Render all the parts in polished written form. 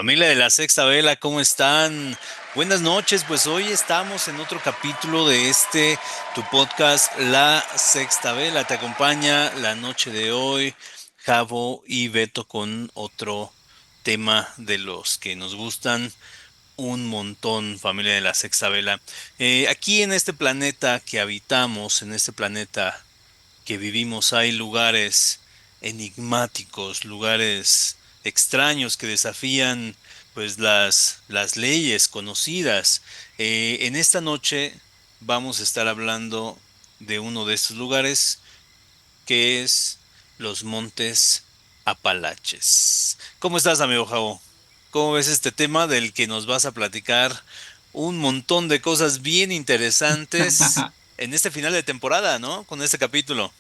Familia de la Sexta Vela, ¿cómo están? Buenas noches, pues hoy estamos en otro capítulo de tu podcast, La Sexta Vela. Te acompaña la noche de hoy, Javo y Beto con otro tema de los que nos gustan un montón, familia de la Sexta Vela. Aquí en este planeta que habitamos, en este planeta que vivimos, hay lugares enigmáticos, lugares extraños que desafían pues las leyes conocidas. En esta noche vamos a estar hablando de uno de estos lugares que es los Montes Apalaches. ¿Cómo estás, amigo Javo? ¿Cómo ves este tema del que nos vas a platicar un montón de cosas bien interesantes en este final de temporada, ¿no? Con este capítulo.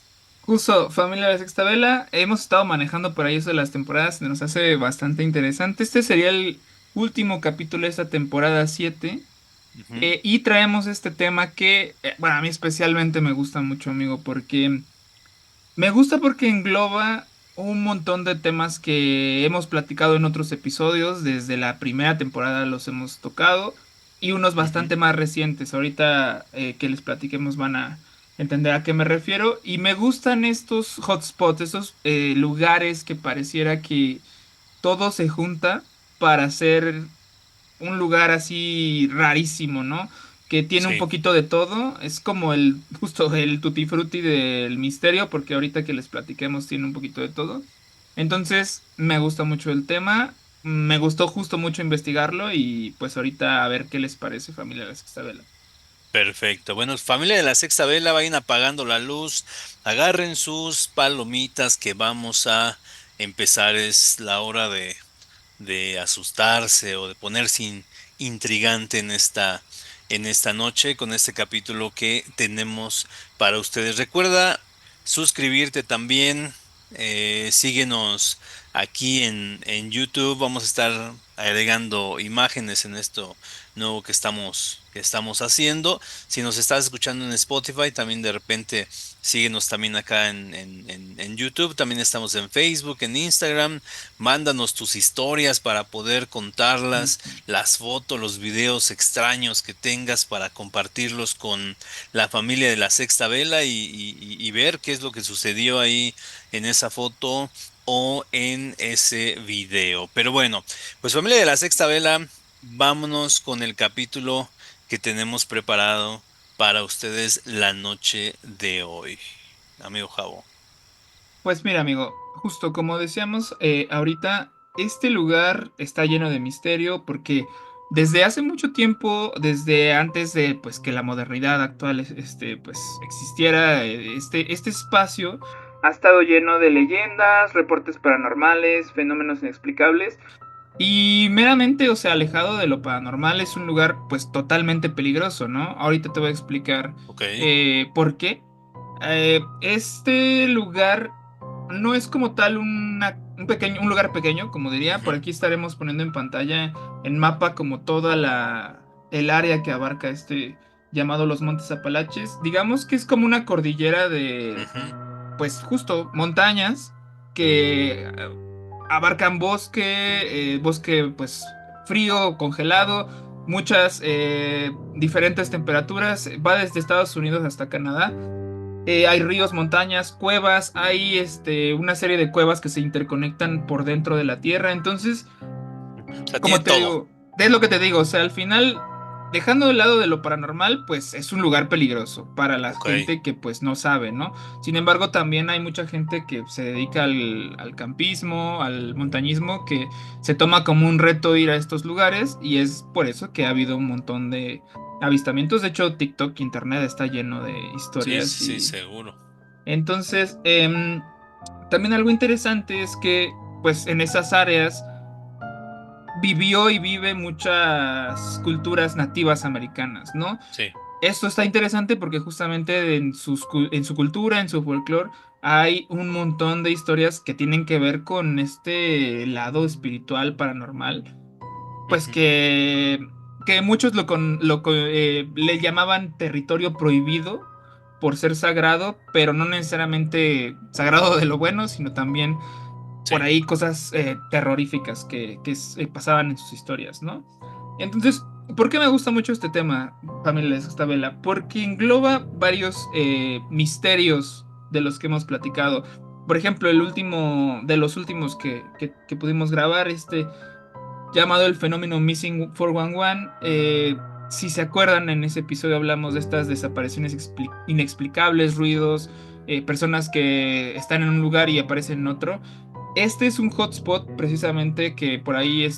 Justo, familia de Sexta Vela, hemos estado manejando por ahí eso de las temporadas, se nos hace bastante interesante. Este sería el último capítulo de esta temporada 7 Ujú. y traemos este tema que, bueno, a mí especialmente me gusta mucho, amigo, porque me gusta porque engloba un montón de temas que hemos platicado en otros episodios, desde la primera temporada los hemos tocado y unos Ujú. bastante más recientes. Ahorita que les platiquemos van a entender a qué me refiero. Y me gustan estos hotspots, estos lugares que pareciera que todo se junta para hacer un lugar así rarísimo, ¿no? Que tiene un Sí, poquito de todo. Es como justo el tutti frutti del misterio, porque ahorita que les platiquemos tiene un poquito de todo. Entonces, me gusta mucho el tema. Me gustó justo mucho investigarlo y pues ahorita a ver qué les parece, familia de la Sexta Vela. perfecto. Bueno, familia de la Sexta Vela, vayan apagando la luz, agarren sus palomitas que vamos a empezar. Es la hora de asustarse o de ponerse intrigante en esta noche con este capítulo que tenemos para ustedes. Recuerda suscribirte también, síguenos aquí en YouTube. Vamos a estar agregando imágenes en esto nuevo que estamos haciendo. Si nos estás escuchando en Spotify, también de repente síguenos también acá en YouTube. También estamos en Facebook, en Instagram. Mándanos tus historias para poder contarlas, Ujú. las fotos, los videos extraños que tengas para compartirlos con la familia de la Sexta Vela y ver qué es lo que sucedió ahí en esa foto o en ese video. Pero bueno, pues familia de la Sexta Vela, vámonos con el capítulo que tenemos preparado para ustedes la noche de hoy. Amigo Javo. Pues mira, amigo, justo como decíamos, ahorita este lugar está lleno de misterio porque desde hace mucho tiempo, desde antes de pues que la modernidad actual pues existiera, este espacio ha estado lleno de leyendas, reportes paranormales, fenómenos inexplicables y meramente, o sea, alejado de lo paranormal es un lugar pues totalmente peligroso, ¿no? Ahorita te voy a explicar Ok. por qué. Este lugar no es como tal un lugar pequeño, como diría. Por Ujú. aquí estaremos poniendo en pantalla en mapa como toda el área que abarca este llamado los Montes Apalaches. Digamos que es como una cordillera de, Ujú. pues justo montañas que abarcan bosque, bosque pues frío, congelado, muchas diferentes temperaturas. Va desde Estados Unidos hasta Canadá. Hay ríos, montañas, cuevas, hay una serie de cuevas que se interconectan por dentro de la Tierra. Entonces, O sea, tiene como te todo. digo, es lo que te digo, o sea, al final, dejando de lado de lo paranormal, pues es un lugar peligroso para la Ok. gente que pues no sabe, ¿no? Sin embargo, también hay mucha gente que se dedica al campismo, al montañismo, que se toma como un reto ir a estos lugares y es por eso que ha habido un montón de avistamientos. De hecho, TikTok, Internet está lleno de Sí, sí, historias sí, y seguro. entonces, también algo interesante es que, pues, en esas áreas vivió y vive muchas culturas nativas americanas, ¿no? Sí. Esto está interesante porque justamente en su cultura, en su folclore, hay un montón de historias que tienen que ver con este lado espiritual paranormal, pues Ujú. que muchos le llamaban territorio prohibido por ser sagrado, pero no necesariamente sagrado de lo bueno, sino también por Sí. ahí cosas terroríficas que pasaban en sus historias, ¿no? Entonces, ¿por qué me gusta mucho este tema, familia de Sexta Vela? Porque engloba varios misterios de los que hemos platicado. Por ejemplo, el último, de los últimos que pudimos grabar, llamado el fenómeno Missing 411. Si se acuerdan, en ese episodio hablamos de estas desapariciones inexplicables, ruidos, personas que están en un lugar y aparecen en otro. Este es un hotspot precisamente que por ahí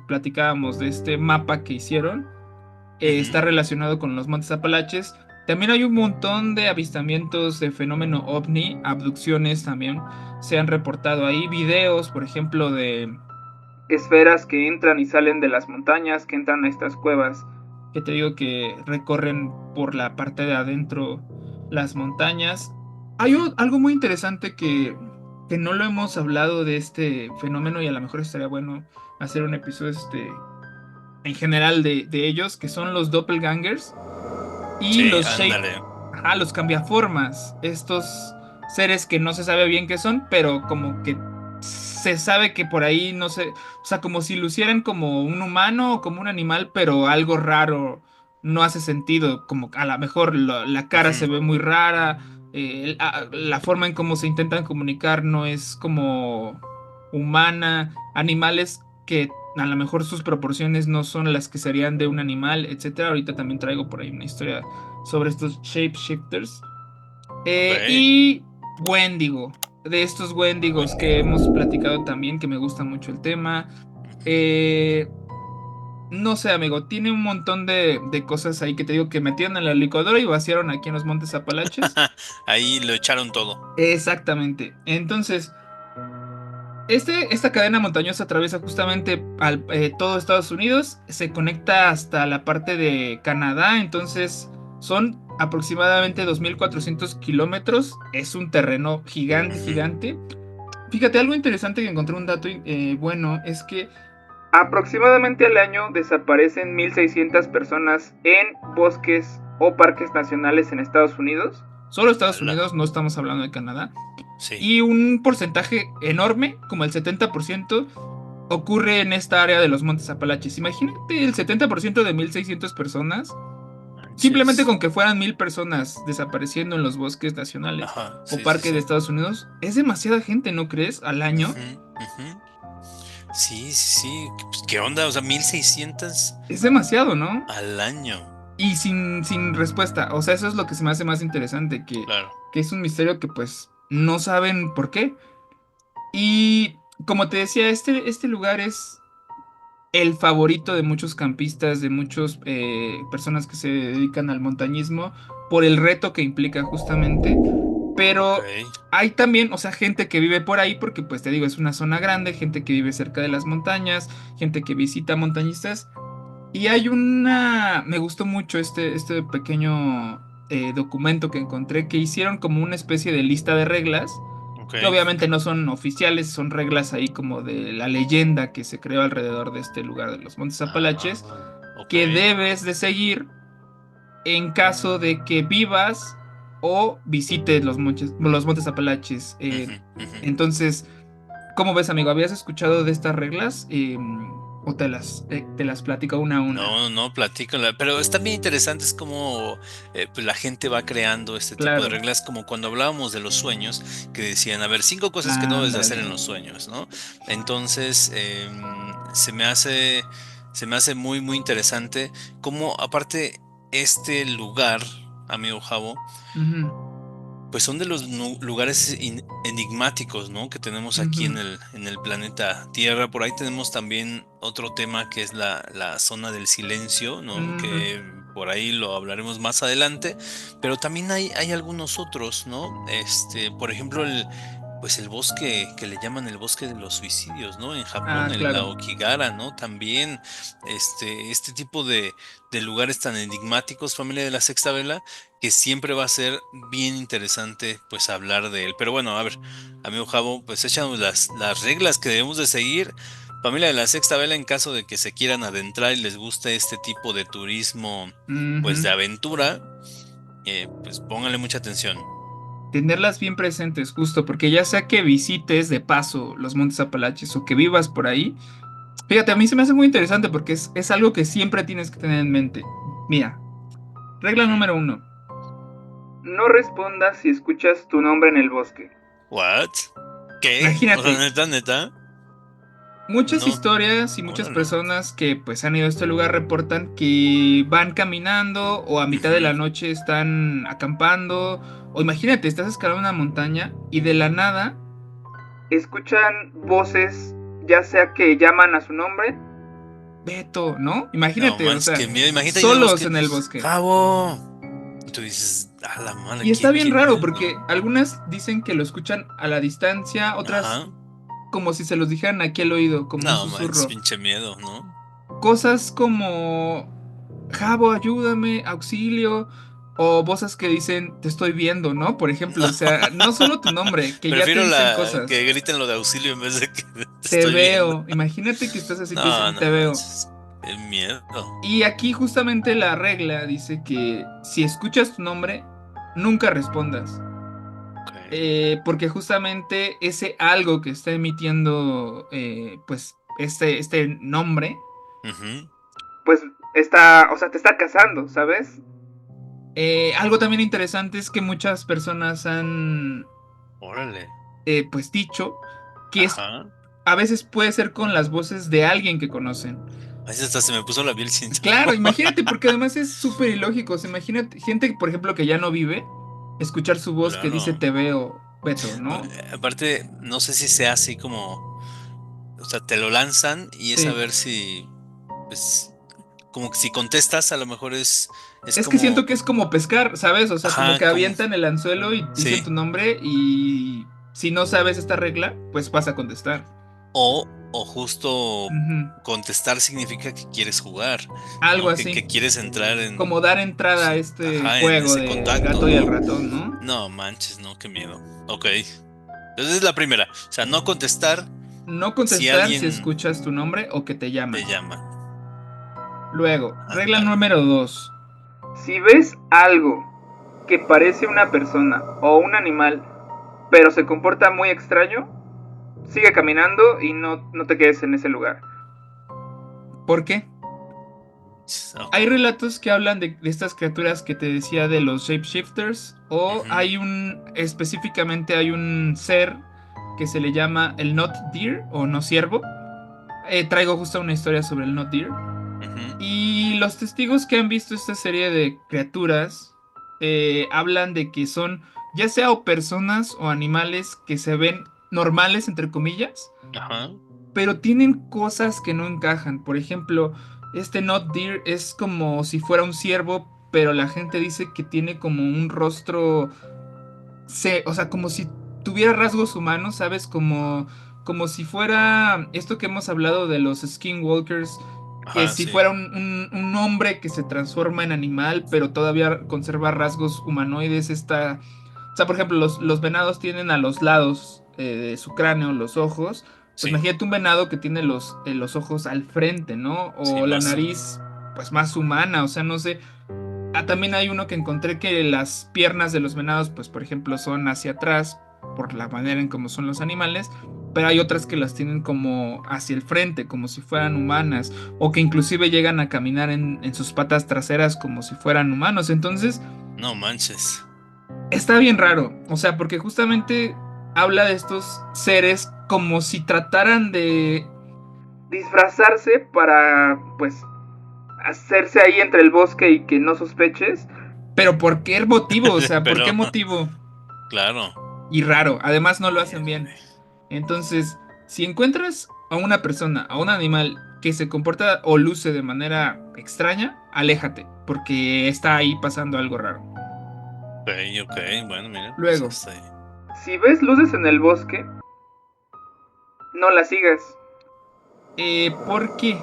platicábamos de este mapa que hicieron. Está Ujú. relacionado con los Montes Apalaches. También hay un montón de avistamientos de fenómeno ovni, abducciones también se han reportado ahí, videos, por ejemplo, de esferas que entran y salen de las montañas, que entran a estas cuevas, que te digo que recorren por la parte de adentro las montañas. Hay Ujú. algo muy interesante que no lo hemos hablado de este fenómeno y a lo mejor estaría bueno hacer un episodio en general de ellos, que son los doppelgangers y Sí, los shape, ándale. ajá, los cambiaformas, estos seres que no se sabe bien qué son, pero como que se sabe que por ahí no sé, o sea, como si lucieran como un humano o como un animal, pero algo raro no hace sentido, como a lo mejor la cara se Ujú. ve muy rara, la forma en cómo se intentan comunicar no es como humana, animales que a lo mejor sus proporciones no son las que serían de un animal, etcétera. Ahorita también traigo por ahí una historia sobre estos shapeshifters. Ok. Y Wendigo, de estos Wendigos que Wendigo. hemos platicado también, que me gusta mucho el tema. Ujú. Eh, no sé, amigo, tiene un montón de cosas ahí que te digo que metieron en la licuadora y vaciaron aquí en los Montes Apalaches. Ahí lo echaron todo. Exactamente. Entonces, esta cadena montañosa atraviesa justamente todo Estados Unidos, se conecta hasta la parte de Canadá, entonces son aproximadamente 2.400 kilómetros, es un terreno gigante, Ujú. gigante. Fíjate, algo interesante que encontré un dato bueno es que aproximadamente al año desaparecen 1.600 personas en bosques o parques nacionales en Estados Unidos. Solo Estados Ala. Unidos, no estamos hablando de Canadá. Sí. Y un porcentaje enorme, como el 70%, ocurre en esta área de los Montes Apalaches. Imagínate el 70% de 1.600 personas, simplemente Manches. con que fueran 1.000 personas desapareciendo en los bosques nacionales Ajá, o sí, sí, parques de sí. Estados Unidos, es demasiada gente, ¿no crees? Al año. Ujú, ujú. Sí, sí, sí. Pues, ¿qué onda? O sea, 1600 Es demasiado, ¿no? al año. Y sin respuesta. O sea, eso es lo que se me hace más interesante, Claro. que es un misterio que pues no saben por qué. Y como te decía, este lugar es el favorito de muchos campistas, de muchas personas que se dedican al montañismo, por el reto que implica justamente. Ok. Pero hay también, o sea, gente que vive por ahí, porque pues te digo, es una zona grande, gente que vive cerca de las montañas, gente que visita montañistas. Y hay me gustó mucho este pequeño documento que encontré, que hicieron como una especie de lista de reglas Ok. que obviamente no son oficiales, son reglas ahí como de la leyenda que se creó alrededor de este lugar de los Montes Apalaches, Ah, ok. que debes de seguir en caso de que vivas o visites los Montes Apalaches. Ujú, ujú. Entonces, ¿cómo ves, amigo? ¿Habías escuchado de estas reglas? ¿O te las platico una a una? No, no, platícala. Pero están bien interesantes cómo pues la gente va creando este tipo de Claro, reglas, como cuando hablábamos de los sueños, que decían, a ver, 5 cosas que no debes de hacer ándale. en los sueños, ¿no? Entonces, se me hace muy, muy interesante cómo, aparte, este lugar, amigo Javo, Ujú, pues son de los lugares enigmáticos, ¿no? Que tenemos aquí ujú, en el planeta Tierra. Por ahí tenemos también otro tema que es la zona del silencio, ¿no? ujú. Que por ahí lo hablaremos más adelante. Pero también hay algunos otros, ¿no? Por ejemplo, pues el bosque que le llaman el bosque de los suicidios, ¿no? En Japón, Ah, el claro. Aokigara, ¿no? También, este tipo de lugares tan enigmáticos, familia de la Sexta Vela, que siempre va a ser bien interesante pues hablar de él. Pero bueno, a ver, amigo Javo, pues échanos las reglas que debemos de seguir. Familia de la Sexta Vela, en caso de que se quieran adentrar y les guste este tipo de turismo pues de Ujú. aventura, pues pónganle mucha atención. tenerlas bien presentes, justo, porque ya sea que visites de paso los Montes Apalaches o que vivas por ahí, fíjate, a mí se me hace muy interesante porque es algo que siempre tienes que tener en mente. Mira, regla Ujú. número uno. No respondas si escuchas tu nombre en el bosque. ¿What? ¿Qué? O sea, Imagínate, neta, neta. muchas No. historias y muchas Órale. personas que pues han ido a este lugar reportan que van caminando o a mitad de la Ujú. noche están acampando o imagínate, estás escalando una montaña y de la nada escuchan voces, ya sea que llaman a su nombre, Beto, ¿no? No Imagínate, o manches, sea, qué miedo. Imagínate ahí en el solos bosque. en el bosque. ¡Jabo! Y tú dices, a la madre, Y está bien qué raro miedo. porque algunas dicen que lo escuchan a la distancia, otras Ajá. como si se los dijeran aquí al oído, como un No manches, susurro. pinche miedo, ¿no? Cosas como Jabo, ayúdame, auxilio, o voces que dicen te estoy viendo, ¿no? Por ejemplo, No. o sea, no solo tu nombre, que ya te Prefiero dicen la cosas. que griten lo de auxilio en vez de que te Te estoy viendo. veo. Imagínate que estás así, te No, dicen no te veo. manches. Qué miedo. Y aquí justamente la regla dice que si escuchas tu nombre, nunca respondas. Ok. Porque justamente ese algo que está emitiendo, pues, este nombre, Ujú. pues está, o sea, te está cazando, ¿sabes? Algo también interesante es que muchas personas han, Órale. pues, dicho que Ajá. a veces puede ser con las voces de alguien que conocen. Ahí hasta se me puso la piel sin. Claro, imagínate, porque además es súper ilógico. O sea, imagínate, gente, por ejemplo, que ya no vive, escuchar su voz que dice Claro. te veo, Beto, ¿no? Aparte, no sé si sea así como, o sea, te lo lanzan y es a Sí. ver si, pues, como que si contestas, a lo mejor es Es que como, siento que es como pescar, ¿sabes? O sea, como ajá, que como, avientan el anzuelo y dicen sí. tu nombre y si no sabes esta regla, pues vas a contestar. O justo Ujú. contestar significa que quieres jugar, Algo ¿no? Que así, quieres entrar en, como dar entrada a pues, este ajá, en juego ese del contacto, gato y el ¿no? ratón, ¿no? No manches, no, qué miedo. Ok. Entonces es la primera. O sea, no contestar No si contestar si alguien escuchas tu nombre o que te te llaman. llama. Luego, regla Ándale. número 2. Si ves algo que parece una persona o un animal, pero se comporta muy extraño, sigue caminando y no te quedes en ese lugar. ¿Por qué? Ok. Hay relatos que hablan de estas criaturas que te decía de los shapeshifters, o Ujú, hay específicamente hay un ser que se le llama el Not Deer o no ciervo. Traigo justo una historia sobre el Not Deer. ujú. Y los testigos que han visto esta serie de criaturas hablan de que son ya sea o personas o animales que se ven normales, entre comillas, Ajá. pero tienen cosas que no encajan. Por ejemplo, este Not Deer es como si fuera un ciervo, pero la gente dice que tiene como un rostro, o sea, como si tuviera rasgos humanos, ¿sabes? Como si fuera esto que hemos hablado de los skinwalkers, que Ajá, si sí. fuera un hombre que se transforma en animal, pero todavía conserva rasgos humanoides. O sea, por ejemplo, los venados tienen a los lados de su cráneo los ojos. Pues Sí. imagínate un venado que tiene los ojos al frente, ¿no? Sí, O la más. nariz, pues más humana, o sea, no sé. Ah, también hay uno que encontré que las piernas de los venados, pues por ejemplo, son hacia atrás por la manera en cómo son los animales, pero hay otras que las tienen como hacia el frente, como si fueran humanas, o que inclusive llegan a caminar en sus patas traseras como si fueran humanos. Entonces, No manches. está bien raro, o sea, porque justamente habla de estos seres como si trataran de disfrazarse para, pues, hacerse ahí entre el bosque y que no sospeches. Pero ¿por qué motivo? O sea, ¿por qué Pero, motivo? claro. Y raro, además no lo hacen bien. Híjole. Entonces, si encuentras a una persona, a un animal que se comporta o luce de manera extraña, aléjate, porque está ahí pasando algo raro. Ok, ok. Bueno, mira, pues Luego, hasta ahí. si ves luces en el bosque, no las sigas. ¿Por qué?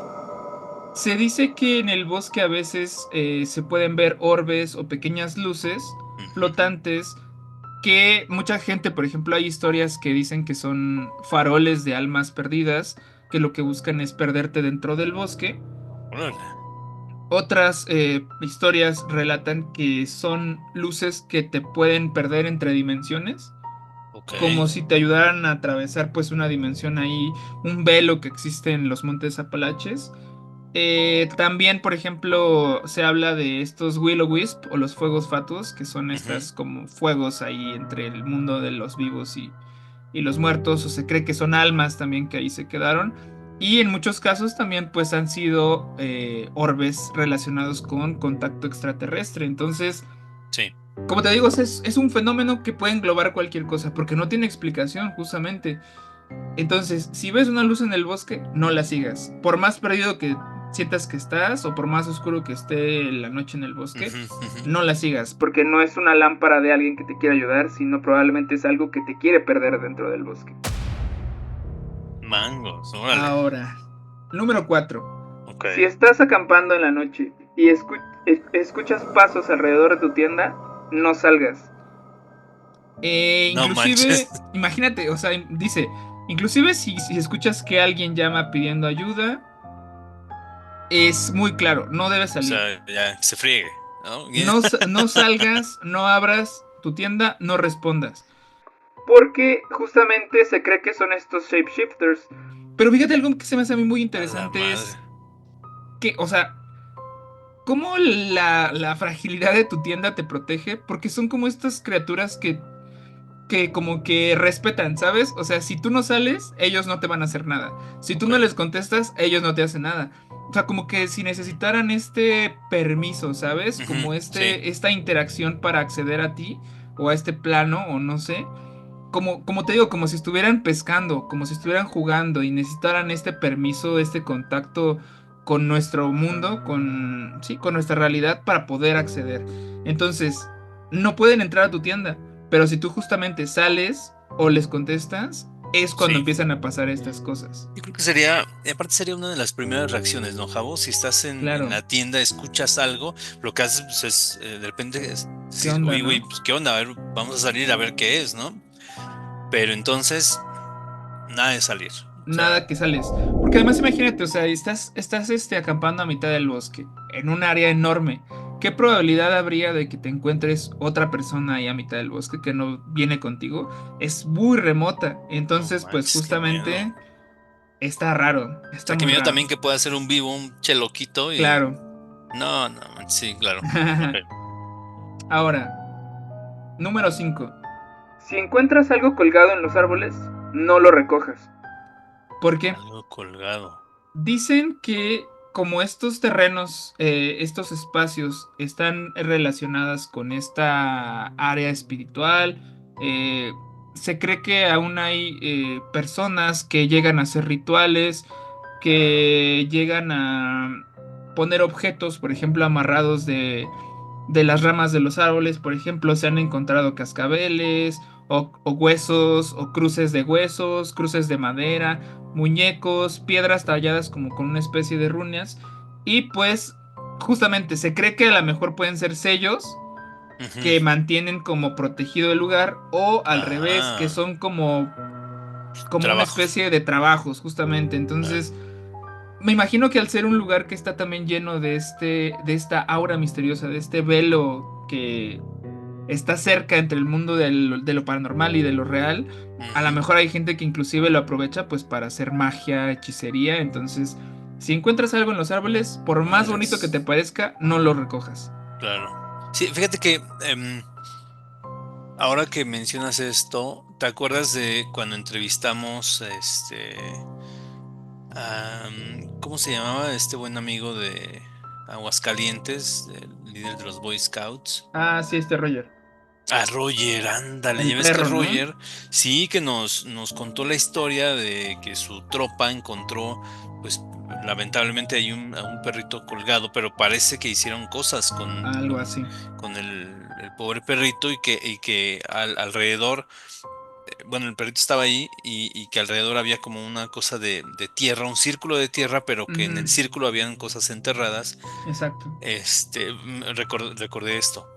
Se dice que en el bosque a veces se pueden ver orbes o pequeñas luces Ujú. flotantes que mucha gente, por ejemplo, hay historias que dicen que son faroles de almas perdidas, que lo que buscan es perderte dentro del bosque. Órale. Otras historias relatan que son luces que te pueden perder entre dimensiones, Ok. como si te ayudaran a atravesar pues una dimensión ahí, un velo que existe en los Montes Apalaches. También, por ejemplo, se habla de estos Will-O-Wisp o los fuegos fatuos, que son Ujú. estas como fuegos ahí entre el mundo de los vivos y los muertos, o se cree que son almas también que ahí se quedaron. Y en muchos casos también pues han sido orbes relacionados con contacto extraterrestre. Entonces, Sí. como te digo, es un fenómeno que puede englobar cualquier cosa, porque no tiene explicación justamente. Entonces, si ves una luz en el bosque, no la sigas. Por más perdido que sientas que estás o por más oscuro que esté la noche en el bosque, Ujú, ujú. no la sigas, porque no es una lámpara de alguien que te quiere ayudar, sino probablemente es algo que te quiere perder dentro del bosque. Mangos, órale. Ahora, número 4. Ok. Si estás acampando en la noche y escuchas pasos alrededor de tu tienda, no salgas. No manches. Inclusive, imagínate, o sea, dice, inclusive si escuchas que alguien llama pidiendo ayuda, es muy claro, no debes O salir. sea, ya se friegue, ¿no? No salgas, no abras tu tienda, no respondas. Porque justamente se cree que son estos shapeshifters. Pero fíjate, algo que se me hace a mí muy A la interesante madre. es que, o sea, cómo la fragilidad de tu tienda te protege, porque son como estas criaturas que como que respetan, ¿sabes? O sea, si tú no sales, ellos no te van a hacer nada. Si tú Ok. no les contestas, ellos no te hacen nada. O sea, como que si necesitaran este permiso, ¿sabes? Ujú, Como sí, esta interacción para acceder a ti o a este plano o no sé. Como te digo, como si estuvieran pescando, como si estuvieran jugando y necesitaran este permiso, este contacto con nuestro mundo, con, sí, con nuestra realidad para poder acceder. Entonces, no pueden entrar a tu tienda, pero si tú justamente sales o les contestas, es cuando sí. empiezan a pasar estas cosas. Yo creo que sería, y aparte sería una de las primeras reacciones, ¿no, Javo? Si estás en Claro, la tienda, escuchas algo, lo que haces pues, es, de repente, es ¿qué decir, onda, uy, güey, no? pues, ¿qué onda? A ver, vamos a salir a ver qué es, ¿no? Pero entonces, nada de salir. O sea, Nada que sales. Porque además imagínate, o sea, estás acampando a mitad del bosque, en un área enorme. ¿Qué probabilidad habría de que te encuentres otra persona ahí a mitad del bosque que no viene contigo? Es muy remota. no Entonces, pues manches, qué miedo. justamente está raro, O está sea, que muy miedo también raro. que pueda ser un vivo, un cheloquito y... Claro. No, no, manches, sí, claro. Ok. Ahora, número 5. Si encuentras algo colgado en los árboles, no lo recojas. ¿Por qué? Algo colgado. Dicen que como estos terrenos, estos espacios están relacionadas con esta área espiritual, eh, se cree que aún hay personas que llegan a hacer rituales, que llegan a poner objetos, por ejemplo, amarrados de las ramas de los árboles. Por ejemplo, se han encontrado cascabeles o huesos o cruces de huesos, cruces de madera, muñecos, piedras talladas como con una especie de runas. Y pues justamente se cree que a lo mejor pueden ser sellos Ujú. que mantienen como protegido el lugar o al revés, que Ah, son como una trabajos. especie de trabajos justamente. Claro. Entonces, me imagino que al ser un lugar que está también lleno de esta aura misteriosa, de este velo que está cerca entre el mundo de lo paranormal y de lo real, a lo Ujú. mejor hay gente que inclusive lo aprovecha pues para hacer magia, hechicería. Entonces, si encuentras algo en los árboles, por más bonito que te Madres. parezca, no lo recojas. Claro. Sí, fíjate que ahora que mencionas esto, ¿te acuerdas de cuando entrevistamos ¿cómo se llamaba este buen amigo de Aguascalientes, el líder de los Boy Scouts? Ah, sí, este Roger. A Roger, ándale, El ya ves que perro, ¿no? Roger sí que nos contó la historia de que su tropa encontró, pues lamentablemente hay a un perrito colgado, pero parece que hicieron cosas Algo así. con el pobre perrito y que alrededor, bueno, el perrito estaba ahí y que alrededor había como una cosa de tierra, un círculo de tierra, pero que en el Ujú, círculo habían cosas enterradas. exacto. Recordé esto,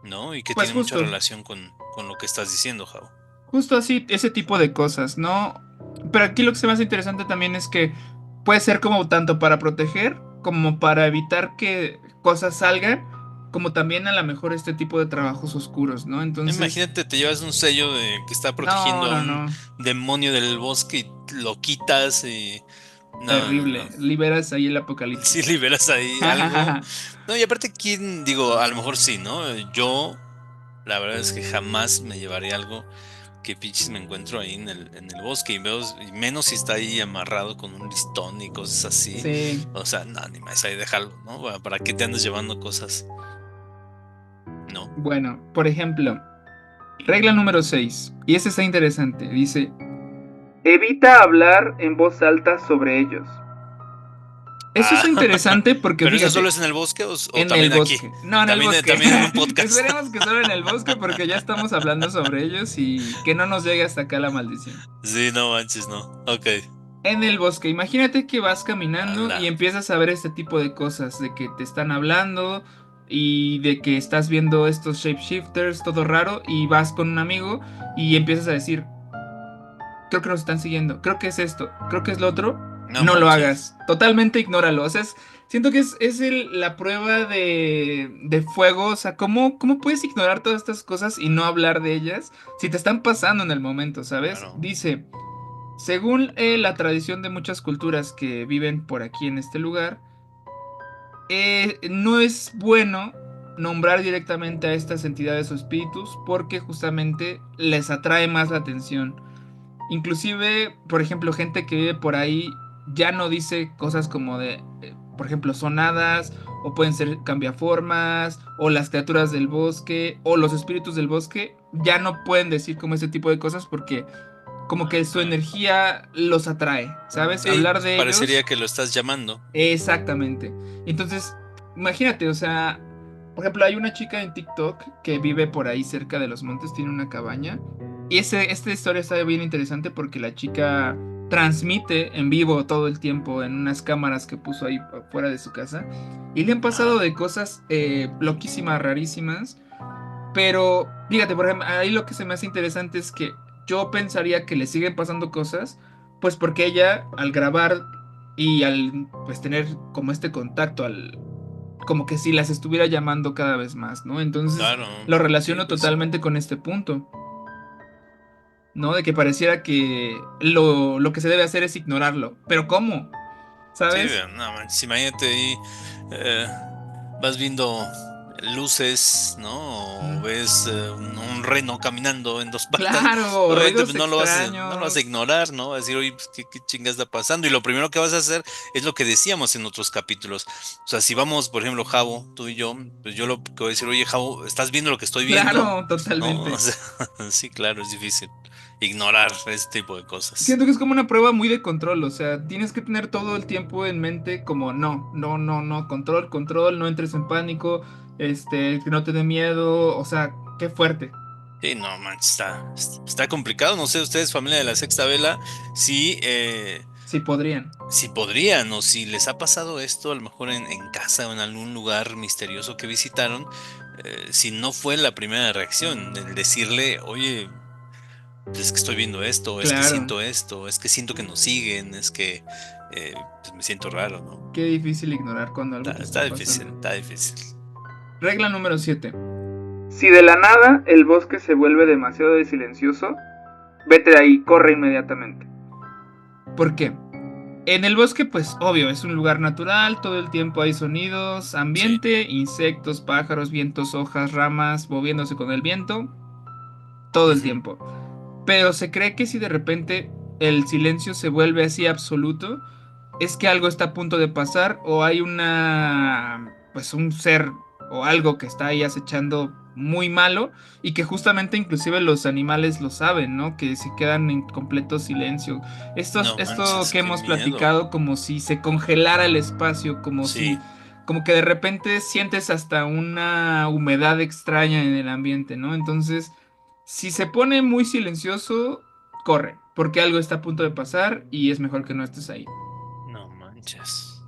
¿no? Y que Pues tiene mucha justo. relación con lo que estás diciendo, Javo. Justo así, ese tipo de cosas, ¿no? Pero aquí lo que se me hace interesante también es que puede ser como tanto para proteger como para evitar que cosas salgan, como también a lo mejor este tipo de trabajos oscuros, ¿no? Entonces, Imagínate, te llevas un sello de que está no, protegiendo a no, un no, demonio del bosque y lo quitas y... No, no, no. terrible, liberas ahí el Si apocalipsis. liberas ahí algo. No, y aparte, ¿quién? Digo, a lo mejor sí, ¿no? Yo, la verdad es que jamás me llevaré algo que pinches me encuentro ahí en el bosque y veo, y menos si está ahí amarrado con un listón y cosas así. Sí, O sea, no, ni más ahí déjalo, ¿no? ¿Para qué te andas llevando cosas? No. bueno, por ejemplo, regla número 6 y ese está interesante, dice, evita hablar en voz alta sobre ellos. Eso Ah, está interesante porque pero eso solo fíjate, es en el bosque o en el también aquí. bosque, no en el También, bosque, también en un podcast. esperemos que solo en el bosque porque ya estamos hablando sobre ellos y que no nos llegue hasta acá la maldición. Sí, no manches, no. Ok. En el bosque, imagínate que vas caminando y Ala. empiezas a ver este tipo de cosas, de que te están hablando y de que estás viendo estos shapeshifters, todo raro, y vas con un amigo y empiezas a decir, creo que nos están siguiendo, creo que es esto, creo que es lo otro, No no lo manches. hagas, totalmente ignóralo. O sea, siento que es la prueba de fuego, o sea, ¿cómo puedes ignorar todas estas cosas y no hablar de ellas si te están pasando en el momento, ¿sabes? Claro. Dice... Según la tradición de muchas culturas que viven por aquí en este lugar, no es bueno nombrar directamente a estas entidades o espíritus porque justamente les atrae más la atención. Inclusive, por ejemplo, gente que vive por ahí ya no dice cosas como de, por ejemplo, son hadas, o pueden ser cambiaformas, o las criaturas del bosque, o los espíritus del bosque, ya no pueden decir como ese tipo de cosas porque como que su Ajá. energía los atrae, ¿sabes? Sí, Hablar pues de parecería ellos, que lo estás llamando. exactamente. Entonces, imagínate, o sea, por ejemplo, hay una chica en TikTok que vive por ahí cerca de los montes, tiene una cabaña, y esta historia está bien interesante porque la chica transmite en vivo todo el tiempo en unas cámaras que puso ahí fuera de su casa, y le han pasado Ajá. de cosas loquísimas, rarísimas. Pero, fíjate, por ejemplo, ahí lo que se me hace interesante es que yo pensaría que le siguen pasando cosas, pues porque ella al grabar y al pues tener como este contacto, como que si las estuviera llamando cada vez más, ¿no? Entonces Claro. lo Sí, relaciono pues sí. totalmente con este punto, ¿no? De que pareciera que lo que se debe hacer es ignorarlo. Pero ¿cómo? Sí, ¿Sabes? no manches, imagínate ahí, eh, vas viendo luces, ¿no? O Mm. ves un reno caminando en dos patas. Claro, Obviamente, ruidos pues no lo vas a extraños. ignorar, ¿no? Vas a decir, oye, pues, ¿qué chingas está pasando? Y lo primero que vas a hacer es lo que decíamos en otros capítulos. O sea, si vamos, por ejemplo, Javo, tú y yo, pues yo lo que voy a decir, oye, Javo, ¿estás viendo lo que estoy viendo? Claro, ¿No? O totalmente. sea, sí, claro, es difícil ignorar ese tipo de cosas. Siento que es como una prueba muy de control, o sea, tienes que tener todo el tiempo en mente como no, no, no, no, control, control, no entres en pánico, que no te dé miedo, o sea, qué fuerte. Sí, no, manches, está complicado. No sé, ustedes, familia de la Sexta Vela, si, Sí podrían. si podrían o si les ha pasado esto, a lo mejor en casa o en algún lugar misterioso que visitaron, si no fue la primera reacción, el decirle, oye, pues es que estoy viendo esto, es que Claro, siento esto, es que siento que nos siguen, es que pues me siento raro, ¿no? qué difícil ignorar cuando algo te Está está difícil, pasando. está difícil. Regla número 7. Si de la nada el bosque se vuelve demasiado silencioso, vete de ahí, corre inmediatamente. ¿Por qué? En el bosque, pues obvio, es un lugar natural, todo el tiempo hay sonidos, Sí. ambiente, insectos, pájaros, vientos, hojas, ramas, moviéndose con el viento, todo el Ujú. tiempo. Pero se cree que si de repente el silencio se vuelve así absoluto, es que algo está a punto de pasar o hay pues un ser o algo que está ahí acechando muy malo y que justamente inclusive los animales lo saben, ¿no? Que se quedan en completo silencio. No Esto manches, que qué hemos miedo. platicado como si se congelara el espacio, Sí. como que de repente sientes hasta una humedad extraña en el ambiente, ¿no? Entonces si se pone muy silencioso, corre, porque algo está a punto de pasar y es mejor que no estés ahí. No manches.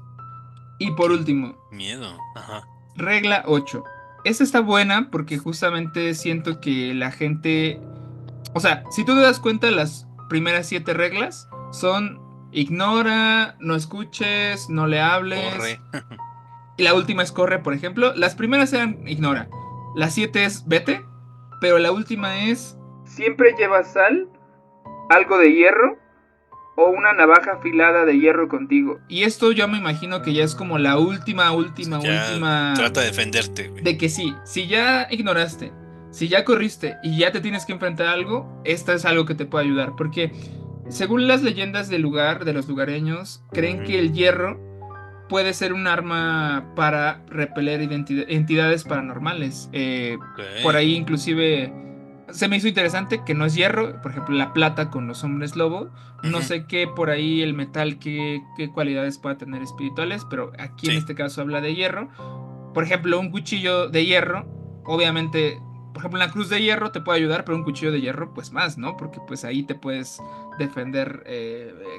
Y por Qué último, miedo. Ajá. regla 8. Esta está buena porque justamente siento que la gente, o sea, si tú te das cuenta, las primeras 7 reglas son Ignora, no escuches, no le hables. Corre. Y la última es corre, por ejemplo. Las primeras eran ignora. La 7 es vete. Pero la última es siempre lleva sal, algo de hierro o una navaja afilada de hierro contigo. Y esto yo me imagino que ya es como la última, última, Ya última. trata de defenderte, güey. De que sí, si ya ignoraste, si ya corriste y ya te tienes que enfrentar a algo, esta es algo que te puede ayudar. Porque según las leyendas del lugar, de los lugareños, creen que el hierro puede ser un arma para repeler entidades paranormales. Ok. Por ahí inclusive se me hizo interesante que no es hierro, por ejemplo la plata con los hombres lobo. No Ujú. sé qué por ahí el metal, qué cualidades pueda tener espirituales, pero aquí en Sí. este caso habla de hierro. Por ejemplo, un cuchillo de hierro, obviamente, por ejemplo, una cruz de hierro te puede ayudar, pero un cuchillo de hierro, pues más, ¿no? Porque pues ahí te puedes defender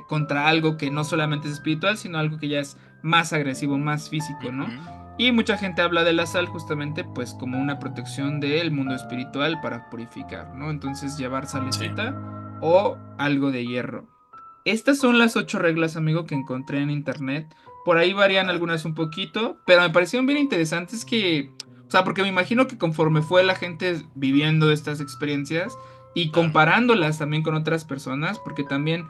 contra algo que no solamente es espiritual, sino algo que ya es más agresivo, más físico, ¿no? Ujú. Y mucha gente habla de la sal justamente pues como una protección del mundo espiritual para purificar, ¿no? Entonces llevar Sí. salecita o algo de hierro. Estas son las 8 reglas, amigo, que encontré en internet. Por ahí varían Ah, algunas un poquito, pero me parecieron bien interesantes que, o sea, porque me imagino que conforme fue la gente viviendo estas experiencias y claro. comparándolas también con otras personas, porque también,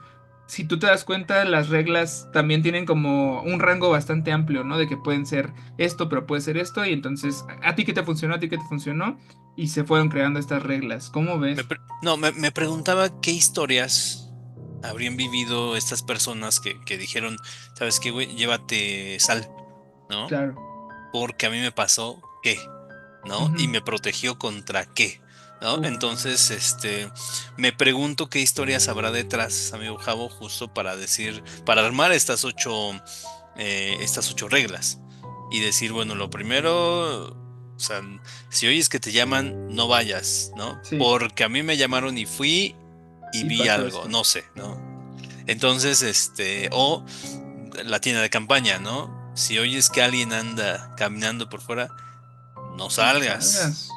si tú te das cuenta, las reglas también tienen como un rango bastante amplio, ¿no? De que pueden ser esto, pero puede ser esto, y entonces, ¿a ti qué te funcionó? ¿A ti qué te funcionó? Y se fueron creando estas reglas. ¿Cómo ves? No, me preguntaba qué historias habrían vivido estas personas que dijeron, ¿sabes qué, güey? Llévate sal, ¿no? Claro. Porque a mí me pasó qué, ¿no? Ujú. Y me protegió contra qué, ¿no? Uf, Entonces, me pregunto qué historias habrá detrás, amigo Javo, justo para decir, para armar estas ocho reglas y decir, bueno, lo primero, o sea, si oyes que te llaman, no vayas, ¿no? sí, Porque a mí me llamaron y fui y y vi pasó algo, esto. no sé, ¿no? Entonces, o la tienda de campaña, ¿no? Si oyes que alguien anda caminando por fuera, no No salgas. salgas.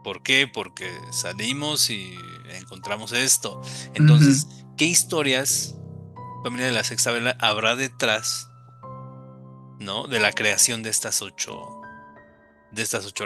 ¿Por qué? Porque salimos y encontramos esto. Ujú. Entonces, ¿qué historias, familia de la Sexta Vela, habrá detrás, ¿no? De la creación de estas ocho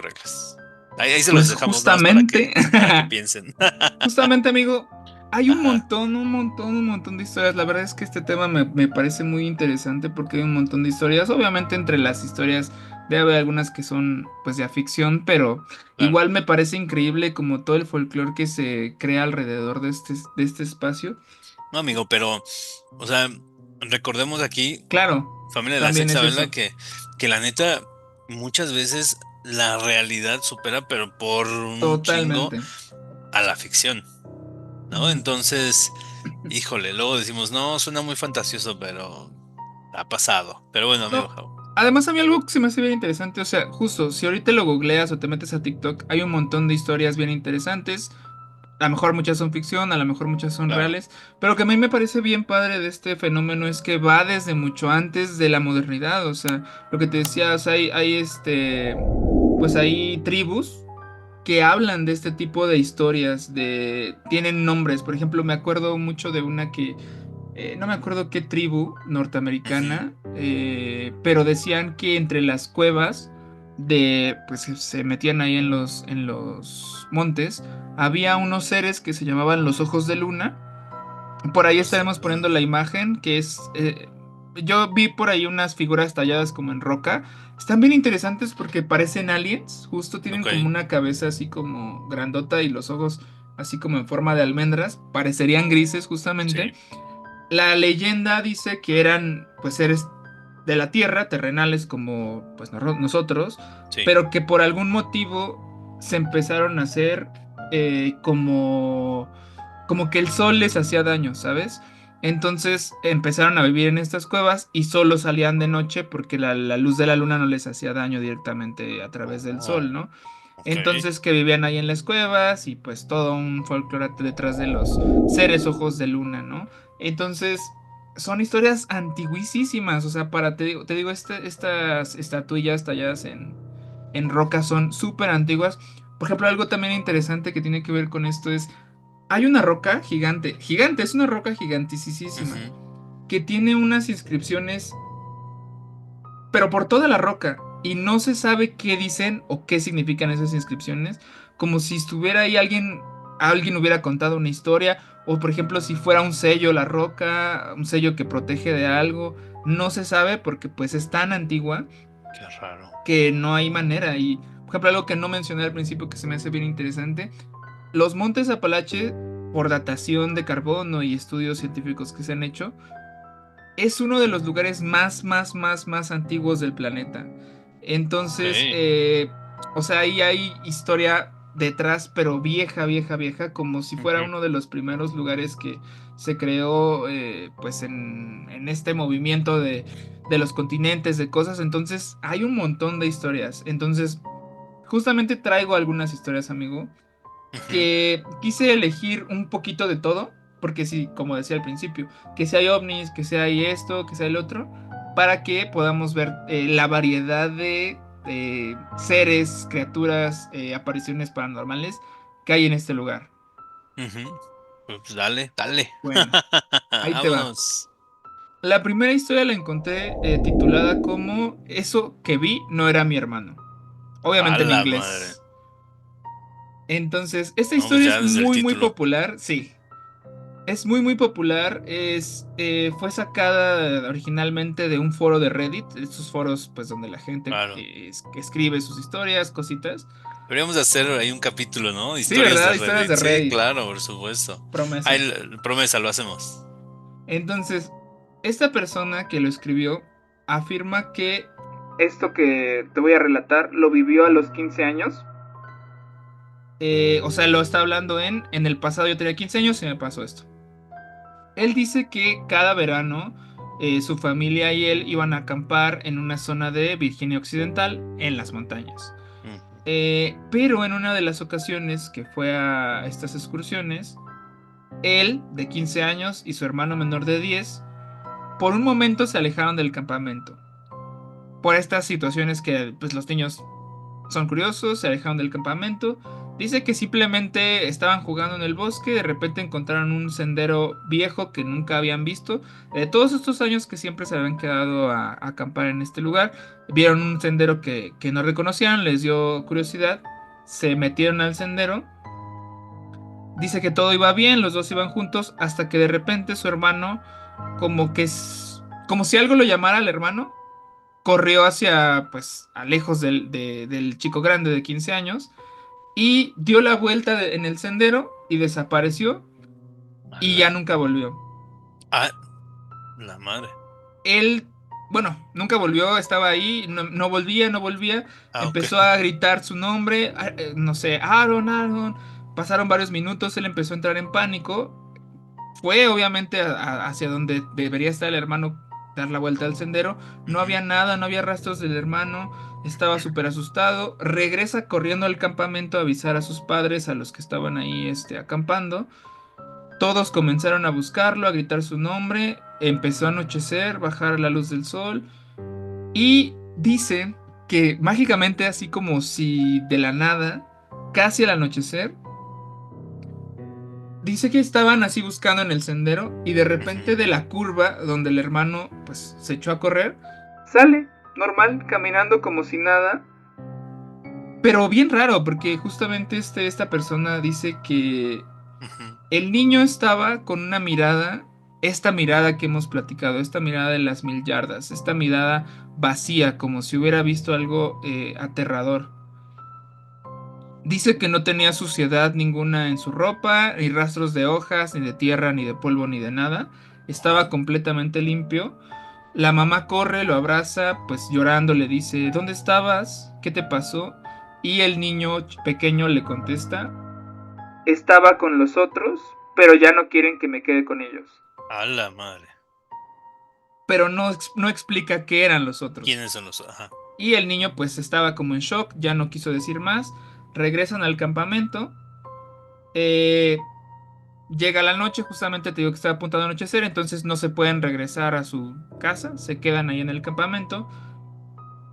reglas. Ahí se los Pues dejamos nada más para justamente, para que piensen. justamente amigo, hay un Ajá, montón, un montón, un montón de historias. La verdad es que este tema me parece muy interesante porque hay un montón de historias. Obviamente entre las historias debe haber algunas que son pues de ficción, pero claro. igual me parece increíble como todo el folclore que se crea alrededor de este espacio. No, amigo, pero, o sea, recordemos aquí, Claro, familia de la también Sexta es Vela, eso, que la neta, muchas veces la realidad supera, pero por un chingo, totalmente. a la ficción, ¿no? Ujú. Entonces, híjole, luego decimos, no, suena muy fantasioso, pero ha pasado. Pero bueno, amigo No, Javo. además a mí algo que se me hace bien interesante, o sea, justo, si ahorita lo googleas o te metes a TikTok, hay un montón de historias bien interesantes. A lo mejor muchas son ficción, a lo mejor muchas son Claro. reales, pero que a mí me parece bien padre de este fenómeno es que va desde mucho antes de la modernidad, o sea, lo que te decía, o sea, pues hay tribus que hablan de este tipo de historias, tienen nombres, por ejemplo, me acuerdo mucho de una que no me acuerdo qué tribu Ujú. norteamericana, pero decían que entre las cuevas pues se metían ahí en los montes, había unos seres que se llamaban los ojos de luna. Por ahí Ojos de estaremos poniendo la luna. imagen, yo vi por ahí unas figuras talladas como en roca. Están bien interesantes porque parecen aliens, justo tienen Ok, como una cabeza así como grandota y los ojos así como en forma de almendras, parecerían grises justamente. sí, La leyenda dice que eran pues seres de la tierra, terrenales como pues nosotros, sí. pero que por algún motivo se empezaron a hacer como que el sol les hacía daño, ¿sabes? Entonces empezaron a vivir en estas cuevas y solo salían de noche porque la luz de la luna no les hacía daño directamente a través del Oh, sol, ¿no? ok. Entonces que vivían ahí en las cuevas y pues todo un folclore detrás de los seres ojos de luna, ¿no? Entonces son historias antiguísimas, o sea, te digo, estas estatuillas talladas en roca son súper antiguas. Por ejemplo, algo también interesante que tiene que ver con esto es, hay una roca gigante, gigante, es una roca gigantisísima, Ujú. que tiene unas inscripciones, pero por toda la roca, y no se sabe qué dicen o qué significan esas inscripciones, como si estuviera ahí alguien hubiera contado una historia, o por ejemplo si fuera un sello la roca, un sello que protege de algo, no se sabe porque pues es tan antigua Qué raro. que no hay manera. Y por ejemplo algo que no mencioné al principio que se me hace bien interesante, los montes Apalache, por datación de carbono y estudios científicos que se han hecho, es uno de los lugares más antiguos del planeta. Ok. Entonces, o sea, ahí hay historia detrás, pero vieja, como si fuera Ujú, uno de los primeros lugares que se creó, pues, en este movimiento de los continentes, de cosas. Entonces, hay un montón de historias. Entonces, justamente traigo algunas historias, amigo, ujú. que quise elegir un poquito de todo, porque sí, como decía al principio, que si hay ovnis, que si hay esto, que si hay el otro, para que podamos ver la variedad de seres, criaturas, apariciones paranormales que hay en este lugar. Ujú. Pues dale, dale. Bueno, ahí te va. Vámonos. La primera historia la encontré titulada como Eso que vi no era mi hermano. A Obviamente en la madre. inglés. Entonces, esta No, pues historia es ya desde el muy título. popular, sí. Es muy popular, fue sacada originalmente de un foro de Reddit, estos foros pues donde la gente Claro. escribe sus historias, cositas. Deberíamos de hacer ahí un capítulo, ¿no? Sí, Historias de ¿verdad? Historias Reddit. de Sí, Reddit, claro, por supuesto. Ahí, promesa. promesa, lo hacemos. Entonces, esta persona que lo escribió afirma que esto que te voy a relatar lo vivió a los 15 años. O sea, lo está hablando en el pasado yo tenía 15 años y me pasó esto. Él dice que cada verano su familia y él iban a acampar en una zona de Virginia Occidental, en las montañas. Ujú. Pero en una de las ocasiones que fue a estas excursiones, él, de 15 años, y su hermano menor de 10, por un momento se alejaron del campamento. Por estas situaciones que pues, los niños son curiosos, se alejaron del campamento. Dice que simplemente estaban jugando en el bosque, de repente encontraron un sendero viejo que nunca habían visto. De todos estos años que siempre se habían quedado a acampar en este lugar, vieron un sendero que no reconocían, les dio curiosidad, se metieron al sendero. Dice que todo iba bien, los dos iban juntos, hasta que de repente su hermano, como que es, como si algo lo llamara al hermano, corrió hacia, pues, a lejos del chico grande de 15 años y dio la vuelta en el sendero y desapareció y Ala. ya nunca volvió. Ah, la madre. Él, bueno, nunca volvió, estaba ahí, no volvía, no volvía, Ah, ok. empezó a gritar su nombre, no sé, Aaron, Aaron, pasaron varios minutos, él empezó a entrar en pánico, fue obviamente hacia donde debería estar el hermano, dar la vuelta al sendero, no Ujú. había nada, no había rastros del hermano, estaba súper asustado, regresa corriendo al campamento a avisar a sus padres, a los que estaban ahí acampando. Todos comenzaron a buscarlo, a gritar su nombre, empezó a anochecer, bajar la luz del sol y dice que mágicamente, así como si de la nada, casi al anochecer, dice que estaban así buscando en el sendero y de repente Ujú. de la curva donde el hermano pues se echó a correr, sale normal, caminando como si nada, pero bien raro porque justamente esta persona dice que Ujú. el niño estaba con una mirada, esta mirada que hemos platicado, esta mirada de las 1000 yardas, esta mirada vacía, como si hubiera visto algo aterrador. Dice que no tenía suciedad ninguna en su ropa, ni rastros de hojas, ni de tierra, ni de polvo, ni de nada. Estaba Ajá. completamente limpio. La mamá corre, lo abraza, pues llorando le dice, ¿dónde estabas? ¿Qué te pasó? Y el niño pequeño le contesta, estaba con los otros, pero ya no quieren que me quede con ellos. A la madre. Pero no explica qué eran los otros. ¿Quiénes son los? Ajá. Y el niño pues estaba como en shock, ya no quiso decir más. Regresan al campamento. Eh, Llega la noche, justamente te digo que está a punto de anochecer, entonces no se pueden regresar a su casa, se quedan ahí en el campamento.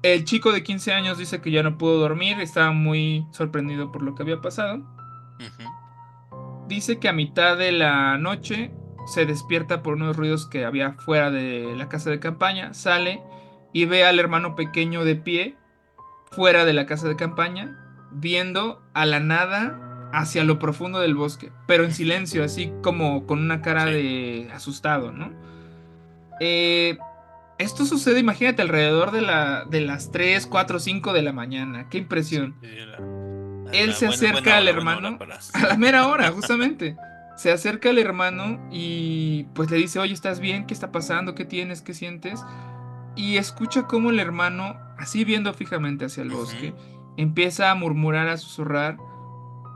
El chico de 15 años dice que ya no pudo dormir, estaba muy sorprendido por lo que había pasado. Ujú. Dice que a mitad de la noche se despierta por unos ruidos que había fuera de la casa de campaña, sale y ve al hermano pequeño de pie fuera de la casa de campaña, viendo a la nada hacia lo profundo del bosque, pero en Ujú. silencio, así como con una cara Sí. de asustado, ¿no? Eh, Esto sucede, imagínate, alrededor de las 3 4 5 de la mañana. Qué Sí, impresión. a Él la se buena, acerca al buena hora hermano para. a la mera hora, justamente. Se acerca al hermano y pues le dice, oye, ¿estás bien? ¿Qué está pasando? ¿Qué tienes? ¿Qué sientes? Y escucha cómo el hermano, así viendo fijamente hacia el bosque, Ujú. empieza a murmurar, a susurrar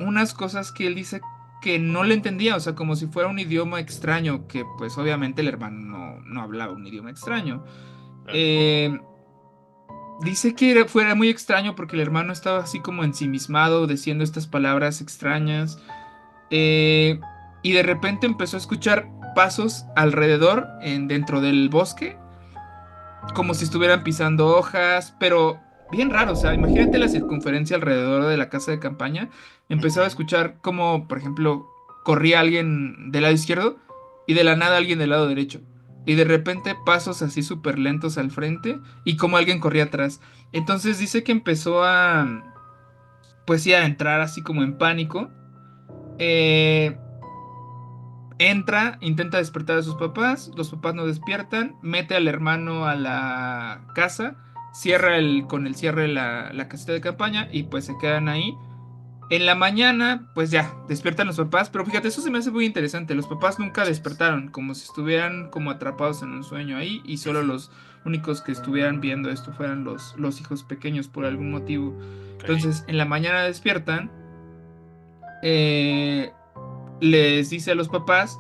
unas cosas que él dice que no le entendía, o sea, como si fuera un idioma extraño, que pues obviamente el hermano no hablaba un idioma extraño. Claro. Eh, Dice que fuera muy extraño porque el hermano estaba así como ensimismado, diciendo estas palabras extrañas, eh, y de repente empezó a escuchar pasos alrededor, dentro del bosque, como si estuvieran pisando hojas, pero bien raro, o sea, imagínate la circunferencia alrededor de la casa de campaña. Empezaba a Ujú. escuchar como, por ejemplo, corría alguien del lado izquierdo y de la nada alguien del lado derecho. Y de repente pasos así súper lentos al frente y como alguien corría atrás. Entonces dice que empezó pues sí, a entrar así como en pánico. Eh, Entra, intenta despertar a sus papás, los papás no despiertan, mete al hermano a la casa, cierra con el cierre la caseta de campaña y pues se quedan ahí. En la mañana, pues ya, despiertan los papás, pero fíjate, eso se me hace muy interesante. Los papás nunca Manches. despertaron, como si estuvieran como atrapados en un sueño ahí y solo Ujú. los únicos que estuvieran viendo esto fueran los hijos pequeños por algún motivo. Ok. Entonces, en la mañana despiertan, eh, les dice a los papás,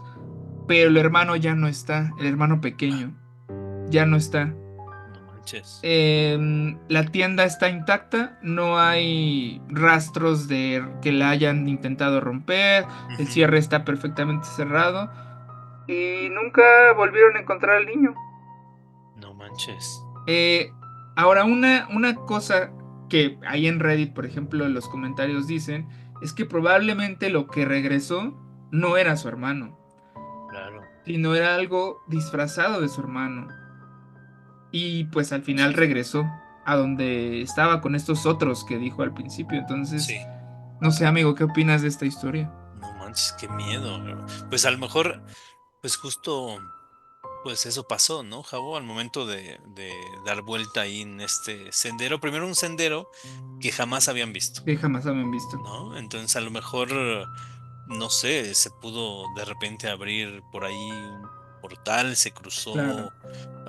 pero el hermano ya no está, el hermano Ah, pequeño ya no está. no manches. La tienda está intacta, no hay rastros de que la hayan intentado romper, el Ujú. cierre está perfectamente cerrado y nunca volvieron a encontrar al niño. No manches. Eh, Ahora, una cosa que hay en Reddit, por ejemplo, en los comentarios dicen, es que probablemente lo que regresó no era su hermano, Claro. sino era algo disfrazado de su hermano. Y pues al final Híjole. regresó a donde estaba con estos otros que dijo al principio. Entonces, Sí. no sé, amigo, ¿qué opinas de esta historia? No manches, qué miedo. Pues a lo mejor, pues justo, pues eso pasó, ¿no, Jabo? Al momento de dar vuelta ahí en este sendero. Primero un sendero que jamás habían visto, Que jamás habían visto. ¿no? Entonces a lo mejor, no sé, se pudo de repente abrir por ahí un portal, se Claro. cruzó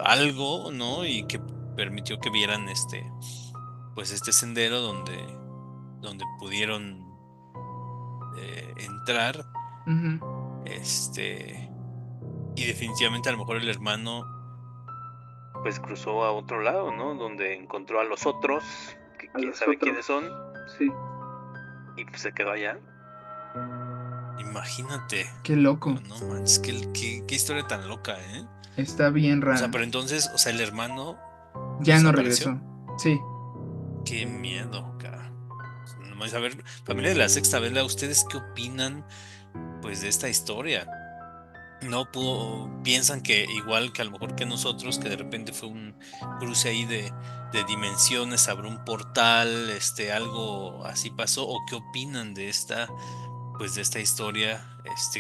algo, ¿no? Y que permitió que vieran pues este sendero donde pudieron entrar, Ujú. este, y definitivamente a lo mejor el hermano pues cruzó a otro lado, ¿no? Donde encontró a los otros, que A quién los sabe otros. quiénes son, Sí. y pues se quedó allá. Imagínate. Qué loco. No manches, qué historia tan loca, ¿eh? Está bien O sea, rara. pero entonces, o sea, el hermano Ya no desapareció. regresó. Sí. Qué miedo, cara. Nomás, a ver, familia de la Sexta Vela, ¿ustedes qué opinan, pues, de esta historia? No piensan que igual que a lo mejor que nosotros, que de repente fue un cruce ahí de dimensiones, abrió un portal, algo así pasó, o qué opinan de pues, de esta historia,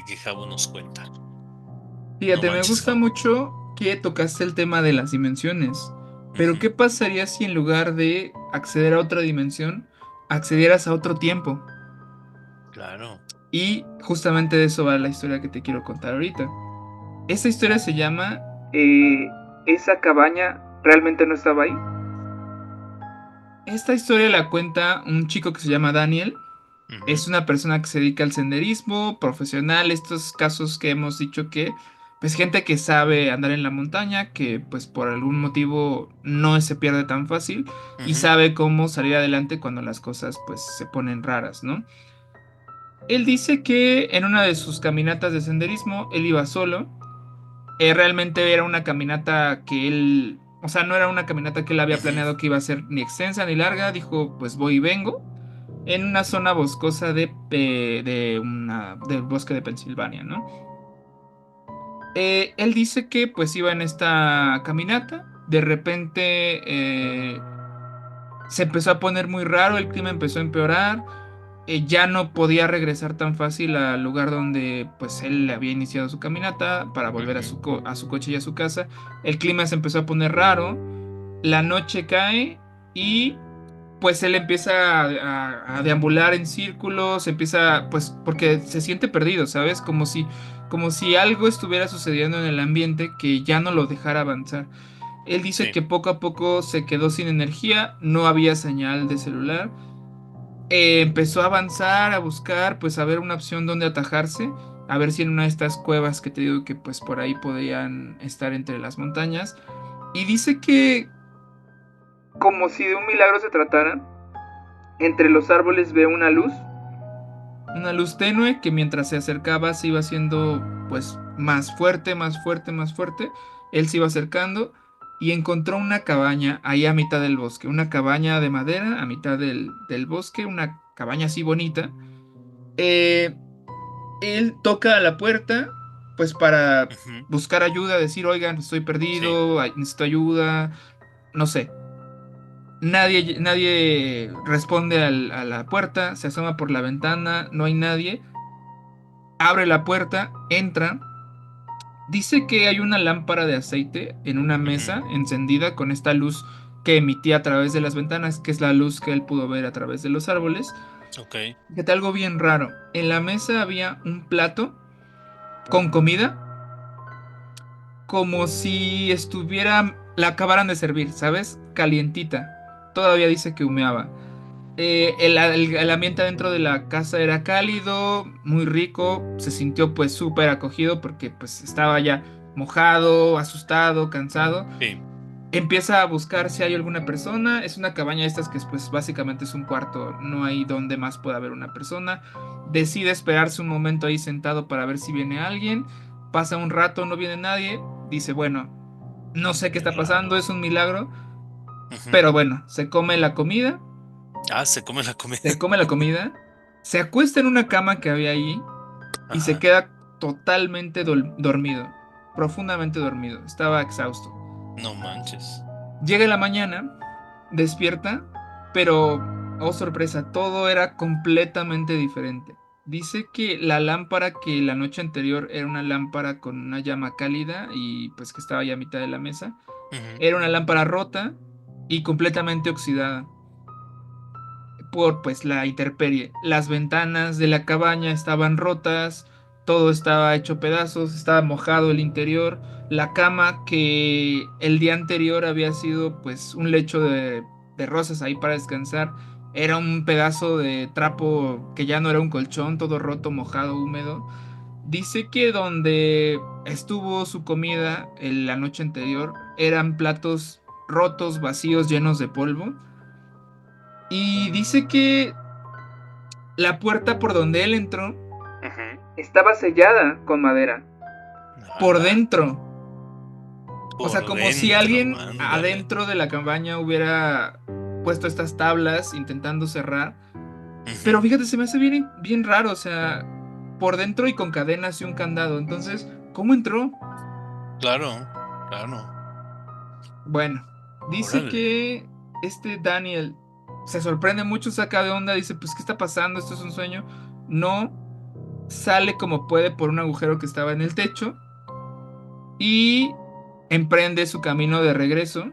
que Jabo nos cuenta. No Fíjate, me manches, gusta Jabo. mucho que tocaste el tema de las dimensiones. Pero, ¿qué Ujú. pasaría si en lugar de acceder a otra dimensión, accedieras a otro tiempo? Claro. Y justamente de eso va la historia que te quiero contar ahorita. Esta historia se llama ¿Esa cabaña realmente no estaba ahí? Esta historia la cuenta un chico que se llama Daniel. Ujú. Es una persona que se dedica al senderismo, profesional, estos casos que hemos dicho que, pues gente que sabe andar en la montaña, que pues por algún motivo no se pierde tan fácil y Ujú. sabe cómo salir adelante cuando las cosas pues se ponen raras, ¿no? Él dice que en una de sus caminatas de senderismo, él iba solo. Realmente era una caminata que él, o sea, no era una caminata que él había Ujú. planeado que iba a ser ni extensa ni larga. Dijo, pues voy y vengo. En una zona boscosa del bosque de Pensilvania, ¿no? Él dice que pues iba en esta caminata, de repente se empezó a poner muy raro, el clima empezó a empeorar, ya no podía regresar tan fácil al lugar donde pues él había iniciado su caminata para volver a Ujú. a su coche y a su casa. El clima se empezó a poner raro, la noche cae y pues él empieza a deambular en círculos, empieza, pues, porque se siente perdido, ¿sabes? Como si algo estuviera sucediendo en el ambiente que ya no lo dejara avanzar. Él dice Sí. que poco a poco se quedó sin energía, no había señal de celular. Empezó a avanzar, a buscar, pues, a ver una opción donde atajarse, a ver si en una de estas cuevas que te digo que, pues, por ahí podían estar entre las montañas. Y dice que, como si de un milagro se tratara, entre los árboles ve una luz tenue que mientras se acercaba se iba haciendo pues más fuerte, más fuerte, más fuerte. Él se iba acercando y encontró una cabaña ahí a mitad del bosque, una cabaña de madera a mitad del bosque, una cabaña así bonita. Eh, Él toca a la puerta pues para Ujú. buscar ayuda, decir, oigan, estoy Sí. perdido, necesito ayuda, no sé. Nadie responde a la puerta, se asoma por la ventana, no hay nadie. Abre la puerta, entra. Dice que hay una lámpara de aceite en una Ujú. mesa encendida con esta luz que emitía a través de las ventanas, que es la luz que él pudo ver a través de los árboles. Ok. Fíjate algo bien raro. En la mesa había un plato con comida, como si estuviera, la acabaran de servir, ¿sabes? Calientita. Todavía dice que humeaba. El ambiente dentro de la casa era cálido, muy rico, se sintió pues súper acogido porque pues estaba ya mojado, asustado, cansado. Sí. Empieza a buscar si hay alguna persona, es una cabaña de estas que pues básicamente es un cuarto, no hay donde más pueda haber una persona. Decide esperarse un momento ahí sentado para ver si viene alguien, pasa un rato, no viene nadie, dice, bueno, no sé qué Qué está pasando, raro. es un milagro, Ujú. pero bueno, se come la comida. Ah, se come la comida. Se come la comida, se acuesta en una cama que había allí y se Ajá. queda totalmente dormido, profundamente dormido. Estaba exhausto. No manches. Llega la mañana, despierta, pero, oh sorpresa, todo era completamente diferente. Dice que la lámpara que la noche anterior era una lámpara con una llama cálida y pues que estaba ya a mitad de la mesa, Ujú. era una lámpara rota y completamente oxidada por pues la intemperie. Las ventanas de la cabaña estaban rotas, todo estaba hecho pedazos, estaba mojado el interior, la cama que el día anterior había sido pues un lecho de rosas ahí para descansar, era un pedazo de trapo que ya no era un colchón, todo roto, mojado, húmedo. Dice que donde estuvo su comida la noche anterior eran platos rotos, vacíos, llenos de polvo. Y dice que la puerta por donde él entró estaba sellada con madera. Por Ala. dentro. O sea, Por como si dentro, alguien ándale. adentro de la cabaña hubiera puesto estas tablas intentando cerrar. Pero Ujú. fíjate, se me hace bien, bien raro. O sea, por dentro y con cadenas y un candado. Entonces, ¿cómo entró? Claro, claro. Bueno, dice Órale. que este Daniel se sorprende mucho, saca de onda, dice, pues, ¿qué está pasando? ¿Esto es un sueño? No, sale como puede por un agujero que estaba en el techo y emprende su camino de regreso.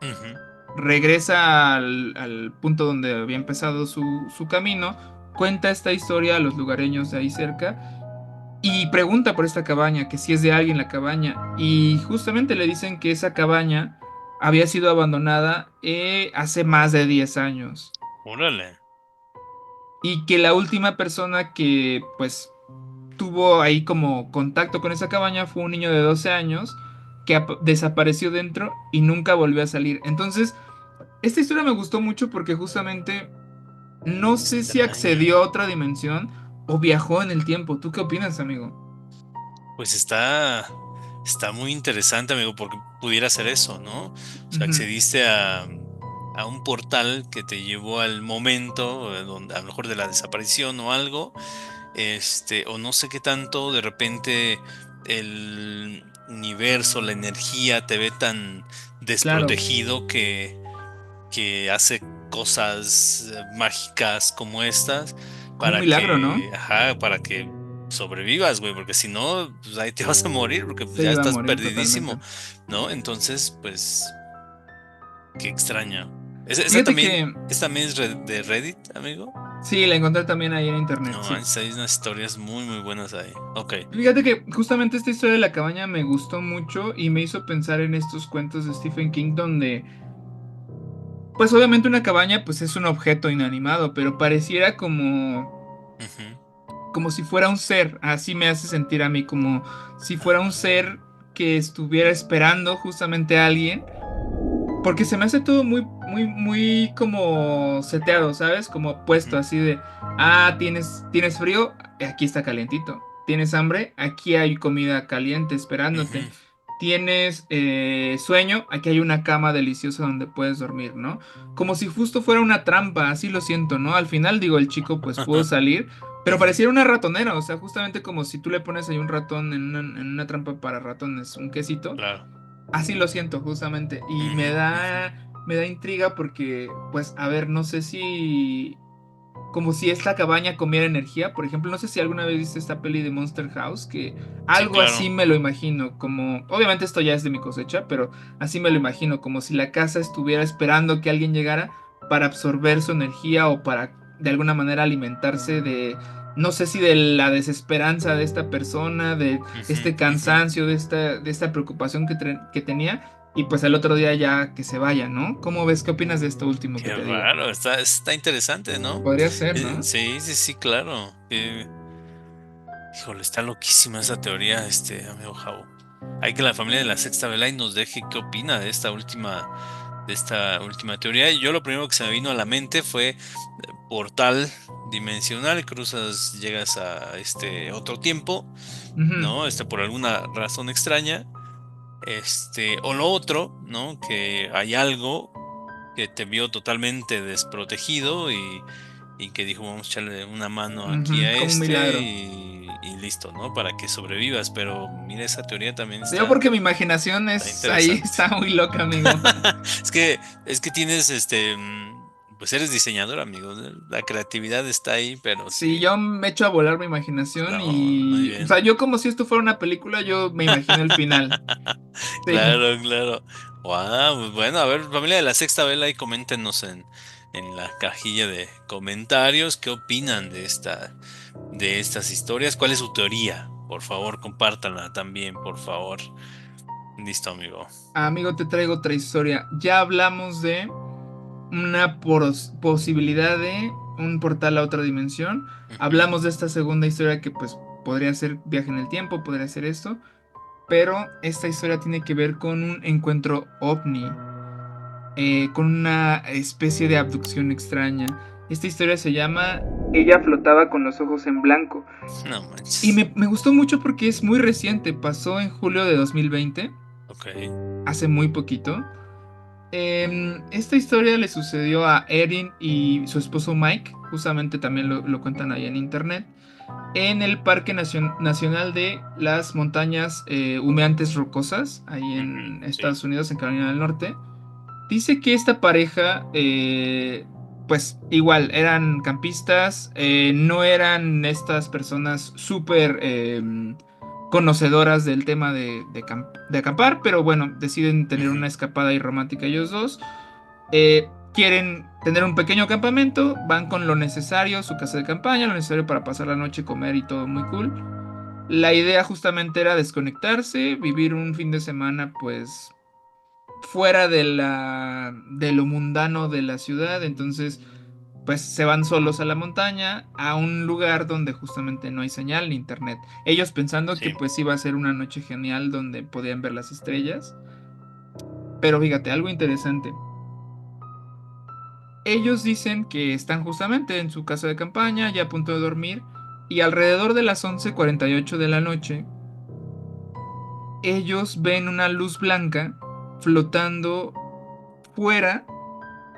Ujú. Regresa al punto donde había empezado su camino, cuenta esta historia a los lugareños de ahí cerca y pregunta por esta cabaña, que si es de alguien la cabaña. Y justamente le dicen que esa cabaña había sido abandonada hace más de 10 años. Órale. Y que la última persona que pues tuvo ahí como contacto con esa cabaña fue un niño de 12 años que desapareció dentro y nunca volvió a salir. Entonces, esta historia me gustó mucho porque justamente no sé si Extraño. accedió a otra dimensión o viajó en el tiempo. ¿Tú qué opinas, amigo? Pues está muy interesante, amigo, porque pudiera ser eso, ¿no? O sea, Ujú. accediste a un portal que te llevó al momento donde a lo mejor de la desaparición o algo, o no sé qué tanto de repente el universo, la energía te ve tan Claro, desprotegido que hace cosas mágicas como estas como un milagro, ¿no? para que sobrevivas, güey, porque si no, pues ahí te vas a morir, porque pues Se ya iba a estás morir perdidísimo, totalmente. ¿no? Entonces, pues, qué extraño. Fíjate que esa también es de Reddit, amigo. sí, la encontré también ahí en internet, No sí. manches, hay unas historias muy, muy buenas ahí. Ok. Fíjate que justamente esta historia de la cabaña me gustó mucho y me hizo pensar en estos cuentos de Stephen King donde, pues obviamente una cabaña pues es un objeto inanimado, pero pareciera Ujú, como si fuera un ser, así me hace sentir a mí, como si fuera un ser que estuviera esperando justamente a alguien, porque se me hace todo muy como seteado, ¿sabes? Como puesto ujú, así de, tienes frío, aquí está calientito. Tienes hambre, aquí hay comida caliente esperándote. ujú. Tienes sueño, aquí hay una cama deliciosa donde puedes dormir, ¿no? Como si justo fuera una trampa, así lo siento, ¿no? Al final, digo, el chico pues pudo salir, pero Ujú, pareciera una ratonera, o sea, justamente como si tú le pones ahí un ratón en una trampa para ratones, un quesito. claro. Así lo siento, justamente. Y Ujú, ujú. me da intriga porque, pues, a ver, no sé si, como si esta cabaña comiera energía. Por ejemplo, no sé si alguna vez viste esta peli de Monster House, que Sí, algo claro. así me lo imagino, como, obviamente esto ya es de mi cosecha, pero así me lo imagino, como si la casa estuviera esperando que alguien llegara para absorber su energía o para, de alguna manera, alimentarse de, no sé si de la desesperanza de esta persona, de Ujú, este ujú. cansancio, de esta preocupación que tenía. Y pues el otro día ya que se vaya, ¿no? ¿Cómo ves? ¿Qué opinas de esto último que Qué te digo? raro, está interesante, ¿no? Podría ser, ¿no? Sí, sí, sí, claro. Híjole, está loquísima esa teoría, amigo Javo. Hay que la familia de la Sexta Vela y nos deje qué opina de esta última teoría. Y yo lo primero que se me vino a la mente fue portal dimensional, cruzas, llegas a este otro tiempo, Ujú, ¿no? Por alguna razón extraña. O lo otro, ¿no? Que hay algo que te vio totalmente desprotegido y que dijo, vamos a echarle una mano aquí ujú, a como un milagro. y listo, ¿no? Para que sobrevivas. Pero mira, esa teoría también Yo porque mi imaginación está es ahí, interesante. está muy loca, amigo. Es que tienes, pues eres diseñador, amigo. La creatividad está ahí, pero Si sí. yo me echo a volar mi imaginación No, muy y, o bien. sea, yo como si esto fuera una película, yo me imagino el final. Sí. Claro, claro. Wow, pues bueno, a ver, familia de la Sexta Vela, ahí coméntenos en la cajilla de comentarios qué opinan de estas historias, cuál es su teoría. Por favor, compártanla también, por favor. Listo, amigo. Amigo, te traigo otra historia. Ya hablamos de una posibilidad de un portal a otra dimensión. Ujú, Hablamos de esta segunda historia que pues podría ser viaje en el tiempo, podría ser esto. Pero esta historia tiene que ver con un encuentro ovni, con una especie de abducción extraña. Esta historia se llama Ella flotaba con los ojos en blanco. no Y manches. me gustó mucho porque es muy reciente, pasó en julio de 2020, Ok. hace muy poquito. Esta historia le sucedió a Erin y su esposo Mike, justamente también lo cuentan ahí en internet, en el Parque Nacional de las Montañas Humeantes Rocosas, ahí Ujú, en sí, Estados Unidos, en Carolina del Norte. Dice que esta pareja, pues igual, eran campistas, no eran estas personas súper conocedoras del tema de acampar, pero bueno, deciden tener ujú, una escapada ahí romántica ellos dos. Quieren tener un pequeño campamento, van con lo necesario, su casa de campaña, lo necesario para pasar la noche, comer y todo muy cool. La idea justamente era desconectarse, vivir un fin de semana pues fuera de lo mundano de la ciudad, entonces pues se van solos a la montaña, a un lugar donde justamente no hay señal ni internet. Ellos pensando que sí, pues iba a ser una noche genial donde podían ver las estrellas, pero fíjate, algo interesante. Ellos dicen que están justamente en su casa de campaña, ya a punto de dormir, y alrededor de las 11:48 de la noche, ellos ven una luz blanca flotando fuera.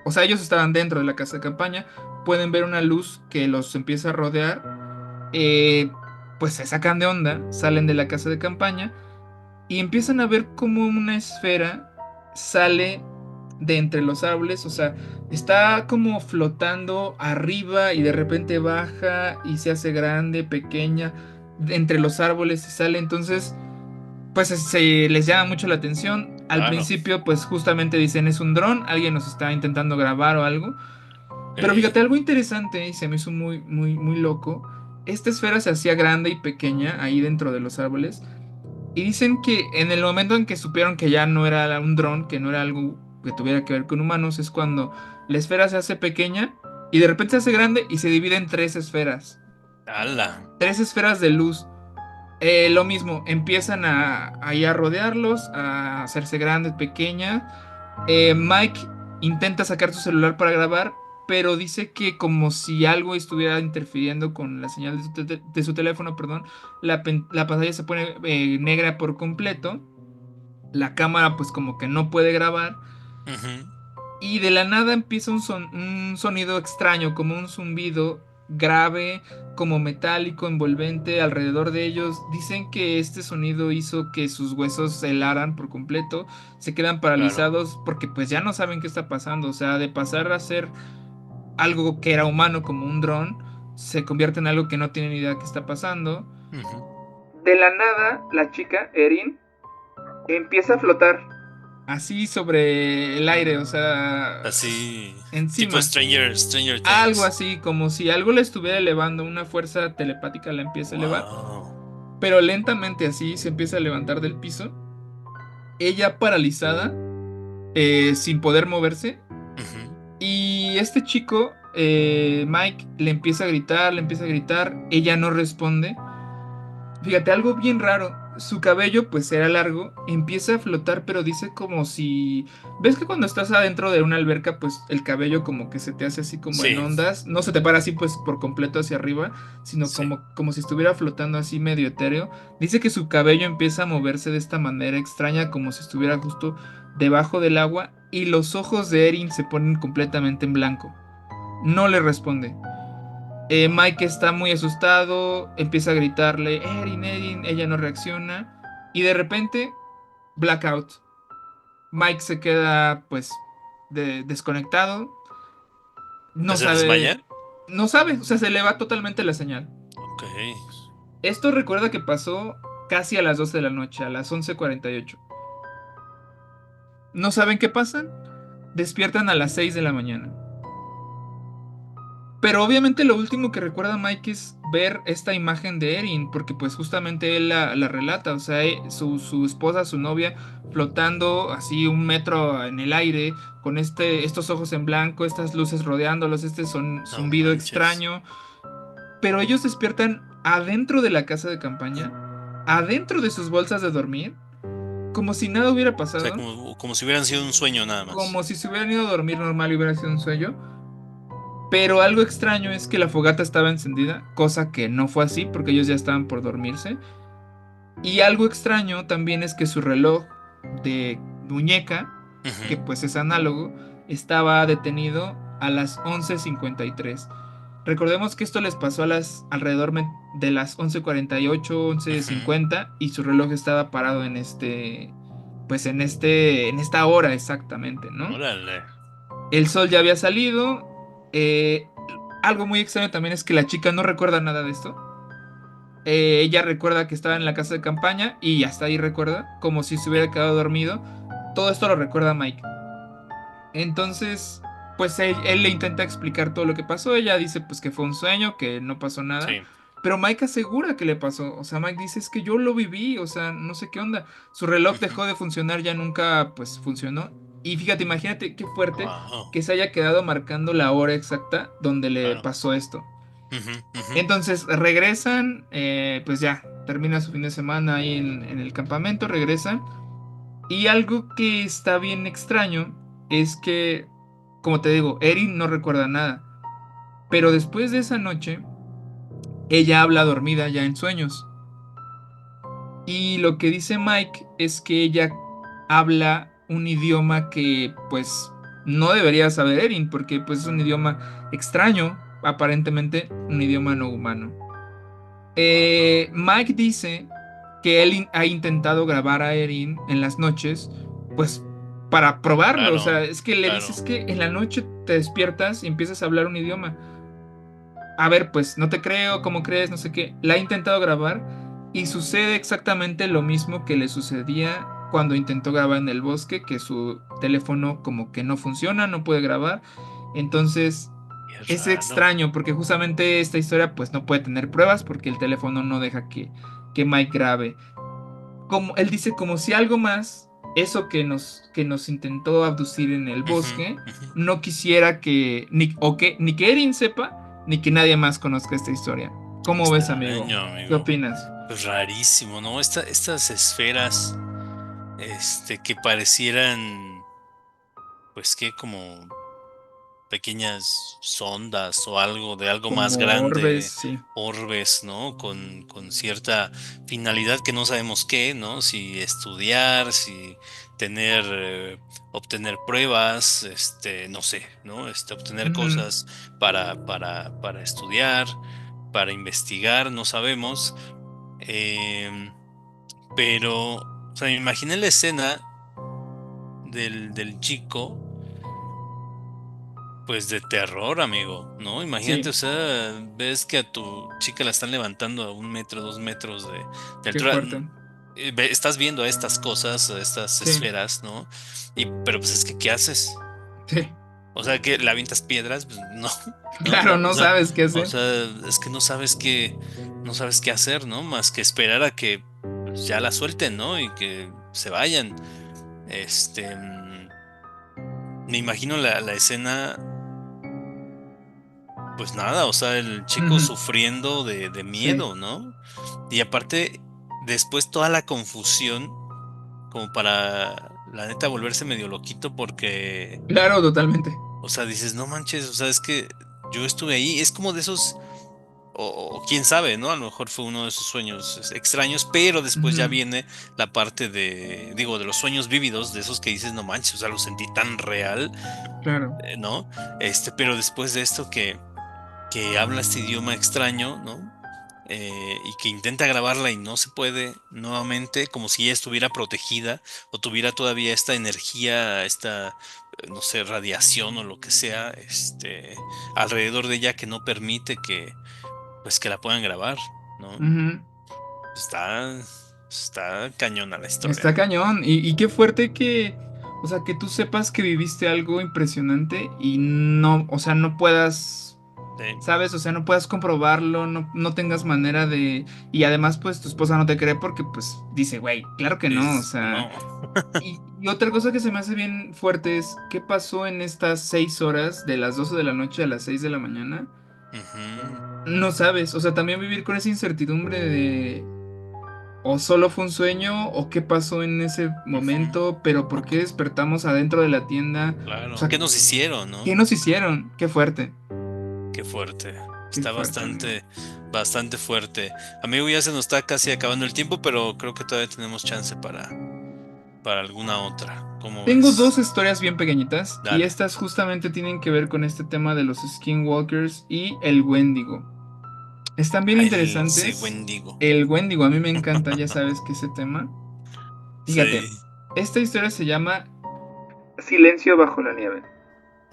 O sea, ellos estaban dentro de la casa de campaña, pueden ver una luz que los empieza a rodear. pues se sacan de onda, salen de la casa de campaña y empiezan a ver como una esfera sale de entre los árboles, o sea, está como flotando arriba y de repente baja y se hace grande, pequeña, de entre los árboles y sale. Entonces, pues se les llama mucho la atención. Al Claro. principio, pues justamente dicen es un dron, alguien nos está intentando grabar o algo. Pero Ok. fíjate, algo interesante y se me hizo muy, muy, muy loco. Esta esfera se hacía grande y pequeña ahí dentro de los árboles. Y dicen que en el momento en que supieron que ya no era un dron, que no era algo que tuviera que ver con humanos, es cuando la esfera se hace pequeña y de repente se hace grande y se divide en tres esferas. ¡Hala! Tres esferas de luz. Lo mismo, empiezan ahí a rodearlos, a hacerse grandes, pequeñas. Mike intenta sacar su celular para grabar, pero dice que como si algo estuviera interfiriendo con la señal de su teléfono, perdón, la pantalla se pone negra por completo, la cámara pues como que no puede grabar Ujú. y de la nada empieza un sonido extraño, como un zumbido grave, como metálico, envolvente alrededor de ellos. Dicen que este sonido hizo que sus huesos se helaran por completo, se quedan Claro. paralizados porque pues ya no saben qué está pasando. O sea, de pasar a ser algo que era humano como un dron, se convierte en algo que no tienen idea qué está pasando. Ujú. De la nada, la chica, Erin, empieza a flotar así sobre el aire, o sea, Así, tipo encima. Stranger Algo Things. así, como si algo le estuviera elevando, una fuerza telepática la empieza a elevar, Wow. pero lentamente así se empieza a levantar del piso, ella paralizada, sin poder moverse, Ujú. y este chico, Mike, le empieza a gritar, ella no responde. Fíjate, algo bien raro. Su cabello, pues era largo, empieza a flotar, pero dice como si... ¿Ves que cuando estás adentro de una alberca, pues el cabello como que se te hace así como en Sí, ondas? No se te para así pues por completo hacia arriba, sino sí. como si estuviera flotando así medio etéreo. Dice que su cabello empieza a moverse de esta manera extraña, como si estuviera justo debajo del agua, y los ojos de Erin se ponen completamente en blanco. No le responde. Mike está muy asustado, empieza a gritarle, Erin, Erin, ella no reacciona y de repente, blackout. Mike se queda pues desconectado, no ¿Se desmaya? sabe, no sabe, o sea, se le va totalmente la señal. Ok. Esto recuerda que pasó casi a las 12 de la noche, a las 11:48. ¿No saben qué pasan? Despiertan a las 6 de la mañana. Pero obviamente lo último que recuerda Mike es ver esta imagen de Erin, porque pues justamente él la relata, o sea, su esposa, su novia, flotando así 1 metro en el aire, con estos ojos en blanco, estas luces rodeándolos, este No zumbido manches. extraño, pero ellos despiertan adentro de la casa de campaña, adentro de sus bolsas de dormir, como si nada hubiera O sea, pasado, como si hubieran sido un sueño nada más. como si se hubieran ido a dormir normal y hubiera sido un sueño. Pero algo extraño es que la fogata estaba encendida, cosa que no fue así porque ellos ya estaban por dormirse. Y algo extraño también es que su reloj de muñeca, que Ujú. pues es análogo, estaba detenido a las 11:53. Recordemos que esto les pasó a las de las 11:48, Ujú. 11:50 y su reloj estaba parado en pues en esta hora exactamente, ¿no? Órale. El sol ya había salido. Algo muy extraño también es que la chica no recuerda nada de esto. Ella recuerda que estaba en la casa de campaña y hasta ahí recuerda, como si se hubiera quedado dormido. Todo esto lo recuerda Mike. Entonces, pues él le intenta explicar todo lo que pasó. Ella dice pues que fue un sueño, que no pasó nada. Sí. Pero Mike asegura que le pasó. O sea, Mike dice es que yo lo viví. O sea, no sé qué onda. Su reloj Ujú. dejó de funcionar, ya nunca pues funcionó. Y fíjate, imagínate qué fuerte Wow. que se haya quedado marcando la hora exacta donde le Claro. pasó esto. Ujú, ujú. Entonces regresan, pues ya, termina su fin de semana ahí en el campamento, regresan. Y algo que está bien extraño es que, como te digo, Erin no recuerda nada. Pero después de esa noche, ella habla dormida ya en sueños. Y lo que dice Mike es que ella habla un idioma que pues no debería saber Erin, porque pues es un idioma extraño, aparentemente un idioma no humano. Mike dice que él ha intentado grabar a Erin en las noches, pues para probarlo. O sea, Claro, es que le dices claro. que en la noche te despiertas y empiezas a hablar un idioma. A ver, pues no te creo, ¿cómo crees? No sé qué. La ha intentado grabar y sucede exactamente lo mismo que le sucedía cuando intentó grabar en el bosque, que su teléfono como que no funciona, no puede grabar. Entonces Qué es raro. extraño porque justamente esta historia pues no puede tener pruebas porque el teléfono no deja que Mike grabe. Como él dice, como si algo más, eso que nos intentó abducir en el Ujú, bosque, ujú. no quisiera ni que Erin sepa, ni que nadie más conozca esta historia. ¿Cómo ves, amigo? Extraño, ¿Qué amigo. opinas? Pues rarísimo, ¿no? Estas esferas, que parecieran, pues que como pequeñas sondas o algo de algo más Como Orbes, grande, sí. orbes, ¿no? Con cierta finalidad que no sabemos qué, ¿no? Si estudiar, si tener, obtener pruebas, no sé, ¿no? Obtener Ujú. cosas para estudiar, para investigar, no sabemos. Em, pero, o sea, me imaginé la escena del chico, pues de terror, amigo, ¿no? Imagínate, Sí, o sea, ves que a tu chica la están levantando a 1 metro, 2 metros de qué altura. fuerte. Estás viendo estas cosas, estas Sí, esferas, ¿no? Pero pues es que, ¿qué haces? sí. O sea, que le avientas piedras, pues no, no, Claro, no sabes qué o hacer. sea, es que no sabes qué hacer, ¿no? Más que esperar a que pues, ya la suelten, ¿no? Y que se vayan. Este, mm, Me imagino la escena. Pues nada, o sea, el chico Ujú. sufriendo de Sí, miedo, ¿no? Y aparte, después toda la confusión, como para la neta volverse medio loquito, porque, claro, totalmente. o sea, dices, no manches, o sea, es que yo estuve ahí, es como de esos, o quién sabe, ¿no? A lo mejor fue uno de esos sueños extraños, pero después ya Ujú. viene la parte digo, de los sueños vívidos, de esos que dices, no manches, o sea, lo sentí tan real, Claro. ¿no? Pero después de esto que habla este idioma extraño, ¿no? Y que intenta grabarla y no se puede nuevamente, como si ella estuviera protegida o tuviera todavía esta energía, esta, no sé, radiación o lo que sea, alrededor de ella que no permite pues, que la puedan grabar, ¿no? Ujú. Está, está cañona la Está historia. cañón. Y qué fuerte o sea, que tú sepas que viviste algo impresionante y no, o sea, no puedas, Sí, ¿sabes? O sea, no puedas comprobarlo, no tengas manera de... Y además, pues tu esposa no te cree porque, pues, dice, güey, claro que no, o dices, sea... no. Y otra cosa que se me hace bien fuerte es, ¿qué pasó en estas 6 horas de las 12 de la noche a las 6 de la mañana? Ujú, No sabes, o sea, también vivir con esa incertidumbre de o solo fue un sueño o qué pasó en ese ujú, momento, pero por qué despertamos adentro de la tienda, o claro. sea, ¿Qué nos hicieron, ¿qué no? nos hicieron? Qué fuerte, Qué fuerte. qué Está fuerte, amigo. bastante fuerte. Amigo, ya se nos está casi acabando el tiempo, pero creo que todavía tenemos chance para alguna otra. ¿Cómo Tengo ves? dos historias bien pequeñitas y Dale. estas justamente tienen que ver con este tema de los skinwalkers y el Wendigo. Están bien Ese interesantes. Wendigo. El Wendigo, a mí me encanta, ya sabes que ese tema. Fíjate, Sí, esta historia se llama Silencio bajo la nieve.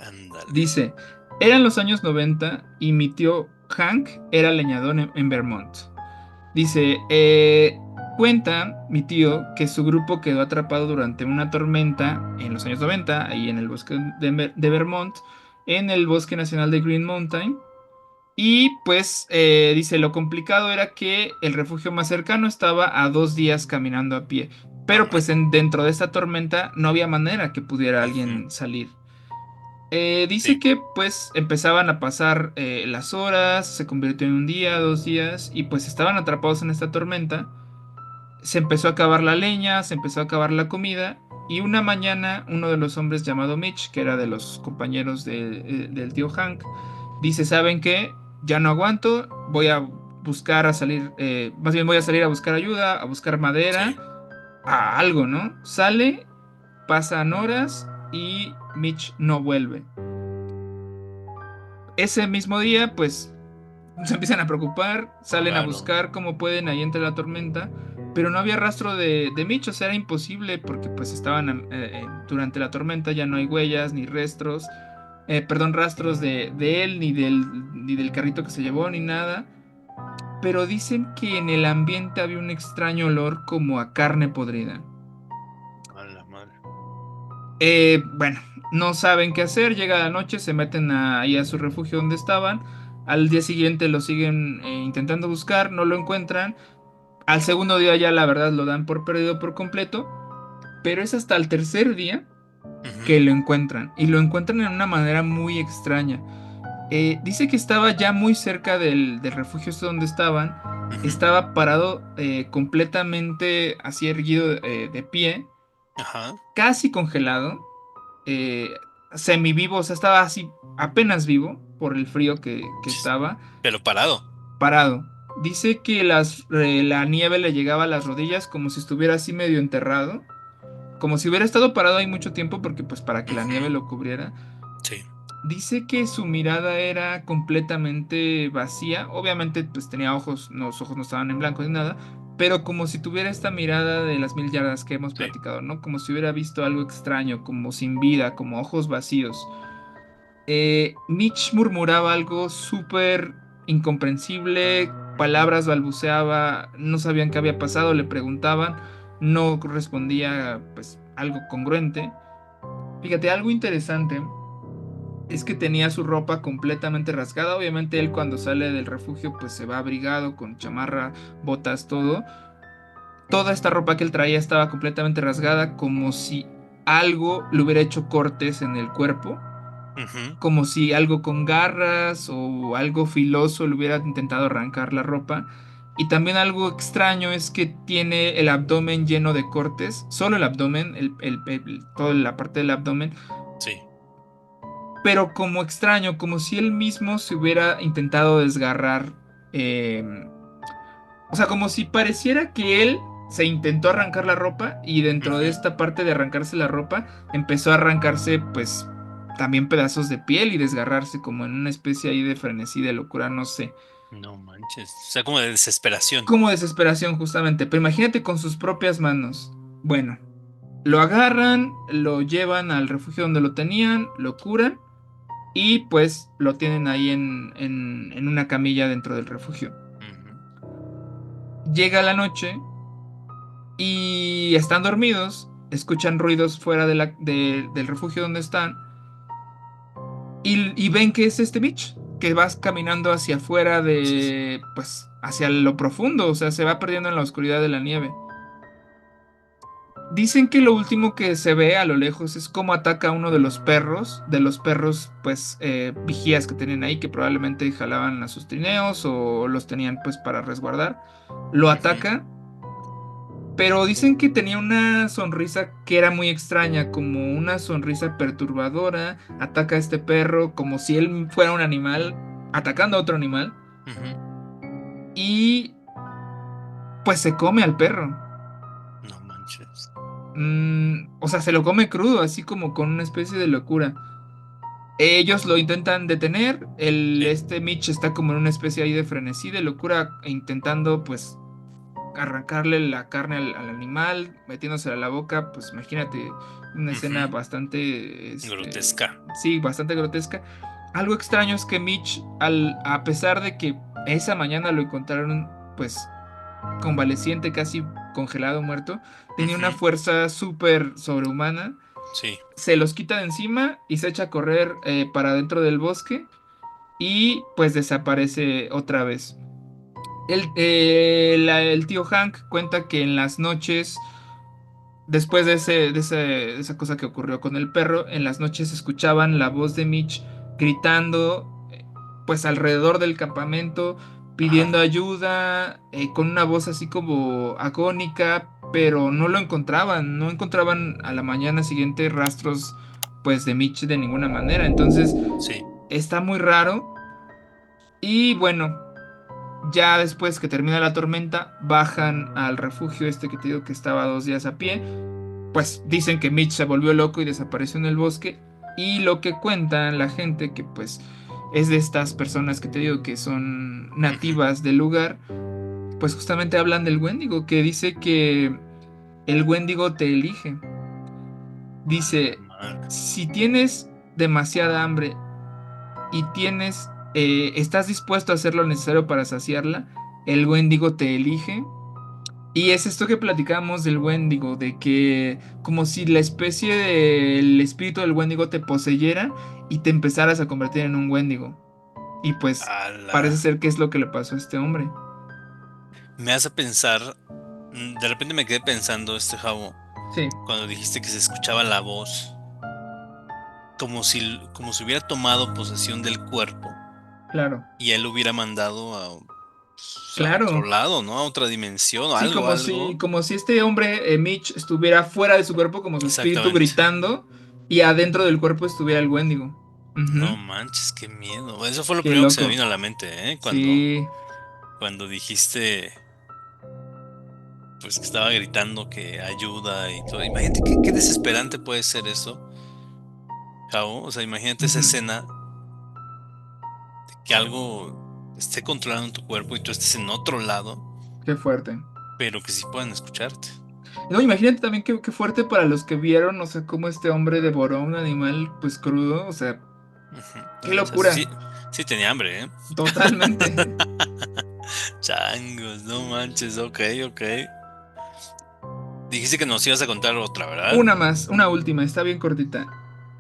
ándale. Dice, eran los años 90 y mi tío Hank era leñador en Vermont. Dice, cuenta mi tío que su grupo quedó atrapado durante una tormenta en los años 90 ahí en el bosque de Vermont, en el Bosque Nacional de Green Mountain. Y pues dice, lo complicado era que el refugio más cercano estaba a 2 días caminando a pie. No Pero pues manches. dentro de esta tormenta no había manera que pudiera Ujú, alguien salir. Dice sí. que pues empezaban a pasar las horas, se convirtió en un día, 2 días, y pues estaban atrapados en esta tormenta. Se empezó a acabar la leña, se empezó a acabar la comida, y una mañana uno de los hombres llamado Mitch, que era de los compañeros del tío Hank, dice, ¿saben qué? Ya no aguanto, voy a buscar a salir, más bien voy a salir a buscar ayuda, a buscar madera, Sí. a algo, ¿no? Sale, pasan horas y Mitch no vuelve. Ese mismo día, pues se empiezan a preocupar, salen a Claro. buscar como pueden ahí entre la tormenta, pero no había rastro de Mitch, o sea, era imposible porque pues estaban durante la tormenta, ya no hay huellas ni rastros, perdón, rastros de él, ni del carrito que se llevó, ni nada. Pero dicen que en el ambiente había un extraño olor como a carne podrida. A la madre. Bueno, no saben qué hacer, llega la noche, se meten ahí a su refugio donde estaban. Al día siguiente lo siguen intentando buscar, no lo encuentran. Al segundo día ya la verdad lo dan por perdido por completo, pero es hasta el tercer día Ujú, que lo encuentran y lo encuentran en una manera muy extraña. Dice que estaba ya muy cerca del refugio este donde estaban, ujú. estaba parado completamente así erguido de pie, Ajá. casi congelado, eh, semivivo, o sea, estaba así apenas vivo por el frío que Chis. estaba, Pero parado. parado. Dice que la nieve le llegaba a las rodillas como si estuviera así medio enterrado, como si hubiera estado parado ahí mucho tiempo porque pues para que la nieve Ujú. lo cubriera. Sí. Dice que su mirada era completamente vacía. Obviamente, pues tenía ojos, los ojos no estaban en blanco ni nada, pero como si tuviera esta mirada de las 1000 yardas que hemos Sí. platicado, ¿no? Como si hubiera visto algo extraño, como sin vida, como ojos vacíos. Mitch murmuraba algo súper incomprensible, palabras balbuceaba, no sabían qué había pasado, le preguntaban, no respondía, pues, algo congruente. Fíjate, algo interesante es que tenía su ropa completamente rasgada. Obviamente él cuando sale del refugio pues se va abrigado con chamarra, botas, todo. Toda esta ropa que él traía estaba completamente rasgada como si algo le hubiera hecho cortes en el cuerpo, Ujú. como si algo con garras o algo filoso le hubiera intentado arrancar la ropa. Y también algo extraño es que tiene el abdomen lleno de cortes, solo el abdomen, toda la parte del abdomen, Sí. pero como extraño, como si él mismo se hubiera intentado desgarrar. eh, o sea, como si pareciera que él se intentó arrancar la ropa y dentro de Ujú. esta parte de arrancarse la ropa empezó a arrancarse pues también pedazos de piel y desgarrarse como en una especie ahí de frenesí, de locura, no sé. No manches. O sea, como de desesperación. Como desesperación justamente, pero imagínate con sus propias manos. Bueno, lo agarran, lo llevan al refugio donde lo tenían, lo curan. Y pues lo tienen ahí en una camilla dentro del refugio. Ujú. Llega la noche y están dormidos, escuchan ruidos fuera del refugio donde están y ven que es este Mitch, que vas caminando hacia afuera Sí, sí. pues, hacia lo profundo, o sea, se va perdiendo en la oscuridad de la nieve. Dicen que lo último que se ve a lo lejos es cómo ataca a uno de los perros, pues, vigías que tienen ahí, que probablemente jalaban a sus trineos o los tenían, pues, para resguardar. Lo Ujú. ataca, pero dicen que tenía una sonrisa que era muy extraña, como una sonrisa perturbadora. Ataca a este perro como si él fuera un animal, atacando a otro animal, Ujú. y pues se come al perro. No manches. O sea, se lo come crudo, así como con una especie de locura. Ellos lo intentan detener. Sí. Este Mitch está como en una especie ahí de frenesí, de locura, intentando pues arrancarle la carne al animal, metiéndosela a la boca. Pues imagínate una escena Ujú. bastante, Grotesca. sí, bastante grotesca. Algo extraño es que Mitch, a pesar de que esa mañana lo encontraron pues convaleciente, casi congelado, muerto, tenía una Ujú. fuerza súper sobrehumana. Sí. Se los quita de encima y se echa a correr para dentro del bosque y pues desaparece otra vez. El tío Hank cuenta que en las noches, después de esa cosa que ocurrió con el perro, en las noches escuchaban la voz de Mitch gritando pues alrededor del campamento, pidiendo Ajá. ayuda, con una voz así como agónica, pero no lo encontraban, no encontraban a la mañana siguiente rastros pues de Mitch de ninguna manera. Entonces Sí. está muy raro. Y bueno, ya después que termina la tormenta, bajan al refugio este que te digo que estaba 2 días a pie. Pues dicen que Mitch se volvió loco y desapareció en el bosque. Y lo que cuentan la gente que pues es de estas personas que te digo que son Ujú. nativas del lugar, pues justamente hablan del Wendigo, que dice que el Wendigo te elige. A la Dice, madre. si tienes demasiada hambre y estás dispuesto a hacer lo necesario para saciarla, el Wendigo te elige. Y es esto que platicamos del Wendigo, de que como si la especie del espíritu del Wendigo te poseyera y te empezaras a convertir en un Wendigo. Y pues A parece la... ser que es lo que le pasó a este hombre. Me hace pensar, de repente me quedé pensando, Javo, Sí, cuando dijiste que se escuchaba la voz, como si hubiera tomado posesión del cuerpo claro, y él lo hubiera mandado a, pues, a otro claro. lado, ¿no? A otra dimensión o Sí, algo, algo. como si este hombre, Mitch, estuviera fuera de su cuerpo, como su espíritu Exactamente. gritando, y adentro del cuerpo estuviera el Wendigo. No Ujú. manches, qué miedo. Eso fue lo Qué primero que se me loco. vino a la mente, ¿eh? Sí. Cuando dijiste, pues que estaba gritando que ayuda y todo. Imagínate qué desesperante puede ser eso, Javo. O sea, imagínate esa Ujú. escena que algo esté controlando tu cuerpo y tú estés en otro lado, Qué fuerte. pero que sí puedan escucharte. No, imagínate también qué fuerte para los que vieron, o sea, cómo este hombre devoró a un animal pues crudo, o sea, Ujú. qué O sea, sí, locura, sí, sí tenía hambre, ¿eh? totalmente. Changos, no manches, ok, ok. Dijiste que nos ibas a contar otra, ¿verdad? Una más, una última, está bien cortita.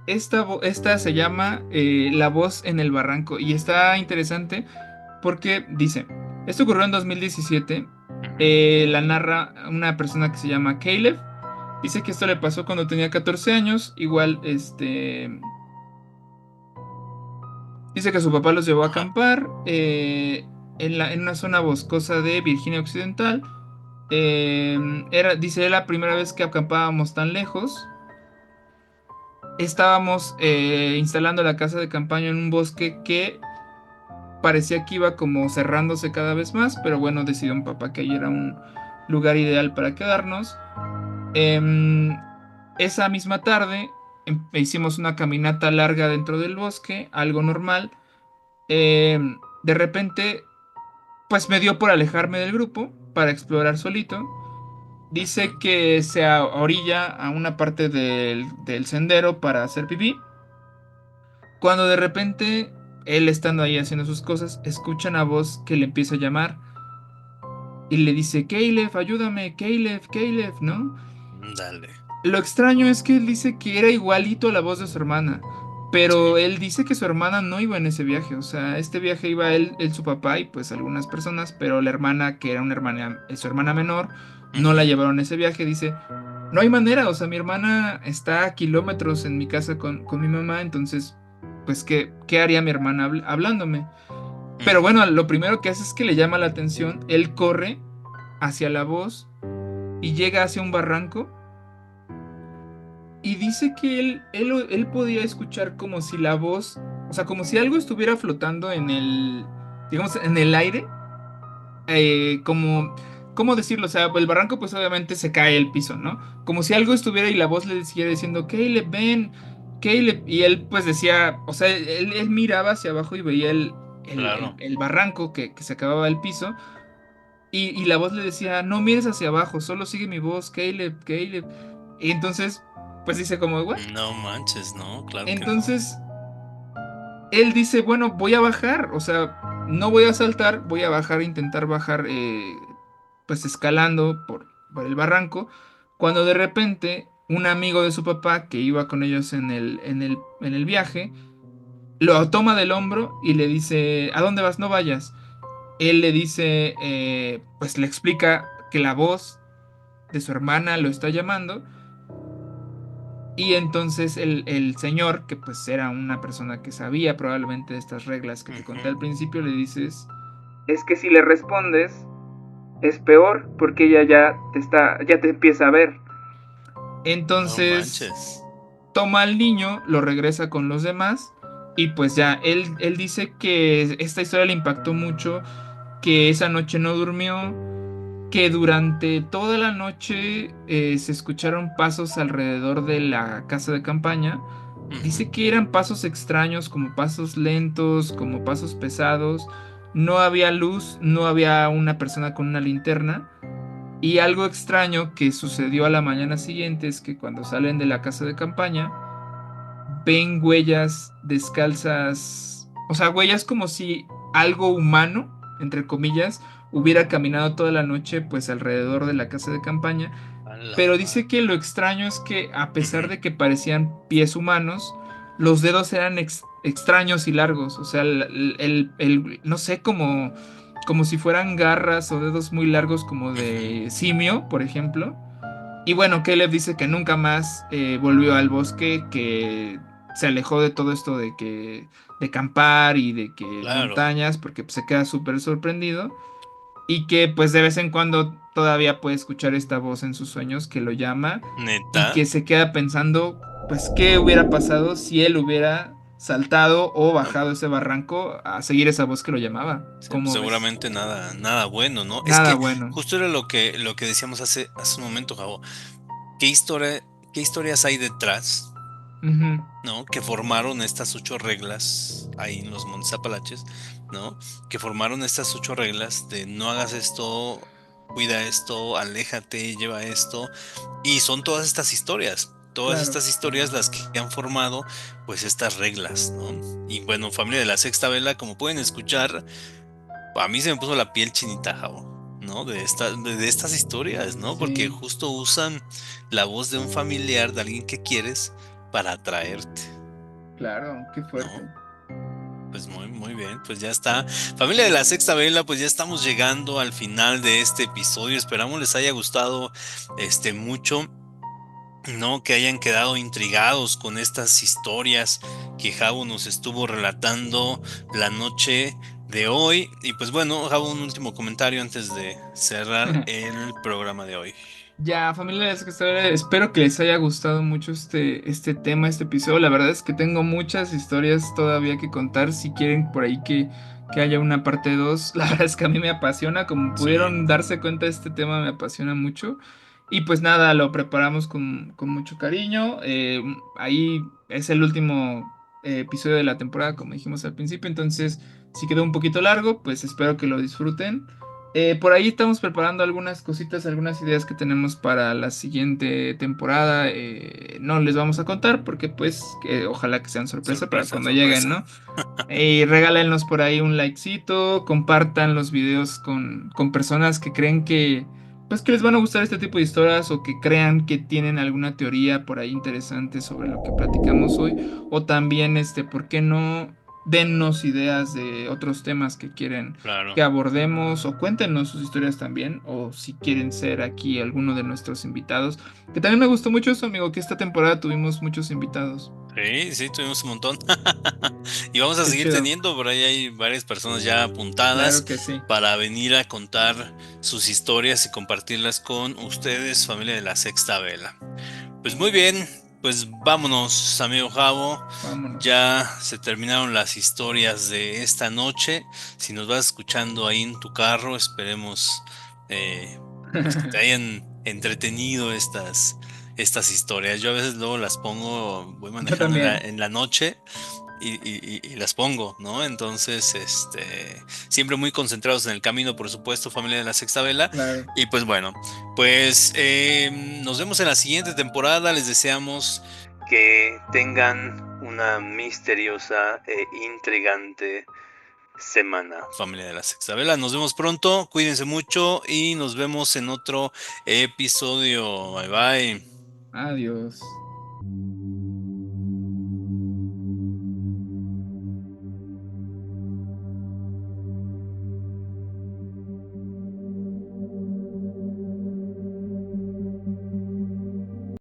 Esta se llama La voz en el barranco y está interesante porque dice, esto ocurrió en 2017, Ujú. la narra una persona que se llama Caleb, dice que esto le pasó cuando tenía 14 años, igual, dice que su papá los llevó a Ajá. acampar en una zona boscosa de Virginia Occidental. Dice, la primera vez que acampábamos tan lejos. Estábamos instalando la casa de campaña en un bosque que parecía que iba como cerrándose cada vez más, pero bueno, decidió mi papá que ahí era un lugar ideal para quedarnos. Em, Esa misma tarde hicimos una caminata larga dentro del bosque, algo normal. De repente, pues me dio por alejarme del grupo para explorar solito. Ujú. Dice que se orilla a una parte del sendero para hacer pipí. Cuando de repente, él estando ahí haciendo sus cosas, escucha una voz que le empieza a llamar y le dice, Caleb, ayúdame, Caleb, Caleb, ¿no? Dale. Lo extraño es que él dice que era igualito a la voz de su hermana, pero Sí. él dice que su hermana no iba en ese viaje, o sea, este viaje iba él, su papá y pues algunas personas, pero la hermana, que era una hermana, su hermana menor, no la Ujú. llevaron a ese viaje, dice, no hay manera, o sea, mi hermana está a kilómetros en mi casa con mi mamá, entonces, pues, ¿qué haría mi hermana hablándome? Pero Ujú. bueno, lo primero que hace es que le llama la atención, él corre hacia la voz y llega hacia un barranco. Y dice que él podía escuchar como si la voz, o sea, como si algo estuviera flotando digamos, en el aire, ¿cómo decirlo? O sea, el barranco pues obviamente se cae el piso, ¿no? Como si algo estuviera y la voz le decía diciendo, Caleb, ven, Caleb, y él pues decía, o sea, él miraba hacia abajo y veía Claro. el barranco que se acababa el piso, y la voz le decía, no mires hacia abajo, solo sigue mi voz, Caleb, Caleb. Y entonces, pues dice como, ¿what? No manches, no, claro que no. Entonces, él dice, bueno, voy a bajar, o sea, no voy a saltar, voy a bajar, intentar bajar, pues escalando por el barranco, cuando de repente un amigo de su papá que iba con ellos en el viaje, lo toma del hombro y le dice, ¿a dónde vas? No vayas. Él le dice, pues le explica que la voz de su hermana lo está llamando. Y entonces el señor, que pues era una persona que sabía probablemente de estas reglas que te conté Ujú. al principio, le dices, es que si le respondes, es peor, porque ella ya te empieza a ver. No Entonces manches. toma al niño, lo regresa con los demás, y pues ya, él dice que esta historia le impactó mucho, que esa noche no durmió, que durante toda la noche se escucharon pasos alrededor de la casa de campaña. Dice Ujú. que eran pasos extraños, como pasos lentos, como pasos pesados. No había luz, no había una persona con una linterna. Y algo extraño que sucedió a la mañana siguiente es que cuando salen de la casa de campaña, ven huellas descalzas, o sea, huellas como si algo humano, entre comillas, hubiera caminado toda la noche pues alrededor de la casa de campaña, A la pero dice madre. que lo extraño es que a pesar Ujú. de que parecían pies humanos, los dedos eran extraños y largos, o sea, no sé, como si fueran garras o dedos muy largos como Ujú. de simio, por ejemplo. Y bueno, Caleb dice que nunca más volvió al bosque, que se alejó de todo esto de campar y de que Claro, montañas, porque pues, se queda súper sorprendido y que pues de vez en cuando todavía puede escuchar esta voz en sus sueños que lo llama y neta. que se queda pensando pues qué hubiera pasado si él hubiera saltado o No, bajado ese barranco a seguir esa voz que lo llamaba. pues, ¿Cómo ves? seguramente nada, nada bueno, ¿no? Es Nada que bueno. justo era lo que decíamos hace un momento, Javo. ¿Qué historia, qué historias hay detrás, Ujú, ¿no? Que formaron estas 8 reglas ahí en los Montes Apalaches, ¿no? Que formaron estas 8 reglas de no hagas esto, cuida esto, aléjate, lleva esto. Y son todas claro. estas historias las que han formado pues estas reglas, ¿no? Y bueno, familia de la Sexta Vela, como pueden escuchar, a mí se me puso la piel chinita, Javo, ¿no? De estas historias, ¿no? Porque Sí, justo usan la voz de un familiar, de alguien que quieres, para atraerte, claro, qué ¿no? fuerte. Pues muy, muy bien, pues ya está. Familia de la Sexta Vela, pues ya estamos llegando al final de este episodio. Esperamos les haya gustado mucho. No, que hayan quedado intrigados con estas historias que Javo nos estuvo relatando la noche de hoy. Y pues bueno, Javo, un último comentario antes de cerrar el programa de hoy. Ya, familia de Escazadores, espero que les haya gustado mucho este tema, este episodio. La verdad es que tengo muchas historias todavía que contar. Si quieren por ahí que haya una parte 2 la verdad es que a mí me apasiona. Como Sí, pudieron darse cuenta, este tema me apasiona mucho. Y pues nada, lo preparamos con mucho cariño. Ahí es el último episodio de la temporada, como dijimos al principio. Entonces, si quedó un poquito largo, pues espero que lo disfruten. Por ahí estamos preparando algunas cositas, algunas ideas que tenemos para la siguiente temporada. No les vamos a contar porque pues ojalá que sean sorpresa para sorpresa, cuando lleguen, sorpresa. ¿no? Y regálenos por ahí un likecito, compartan los videos con personas que creen que pues que les van a gustar este tipo de historias o que crean que tienen alguna teoría por ahí interesante sobre lo que platicamos hoy. O también, ¿por qué no? Dennos ideas de otros temas que quieren Claro. que abordemos o cuéntenos sus historias también o si quieren ser aquí alguno de nuestros invitados. Que también me gustó mucho eso, amigo, que esta temporada tuvimos muchos invitados. Sí, sí, tuvimos un montón. Y vamos a Qué seguir chido. teniendo, por ahí hay varias personas ya Claro apuntadas que sí. para venir a contar sus historias y compartirlas con ustedes, familia de la Sexta Vela. Pues muy bien, pues vámonos, amigo Javo. Vámonos. Ya se terminaron las historias de esta noche. Si nos vas escuchando ahí en tu carro, esperemos pues que te hayan entretenido estas historias. Yo a veces luego las pongo, voy Yo manejando en la, también. en la noche y las pongo, ¿no? Entonces, siempre muy concentrados en el camino, por supuesto, familia de la Sexta Vela. Claro. Y pues bueno, pues nos vemos en la siguiente temporada. Les deseamos que tengan una misteriosa e intrigante semana, familia de la Sexta Vela. Nos vemos pronto, cuídense mucho y nos vemos en otro episodio. Bye bye. Adiós.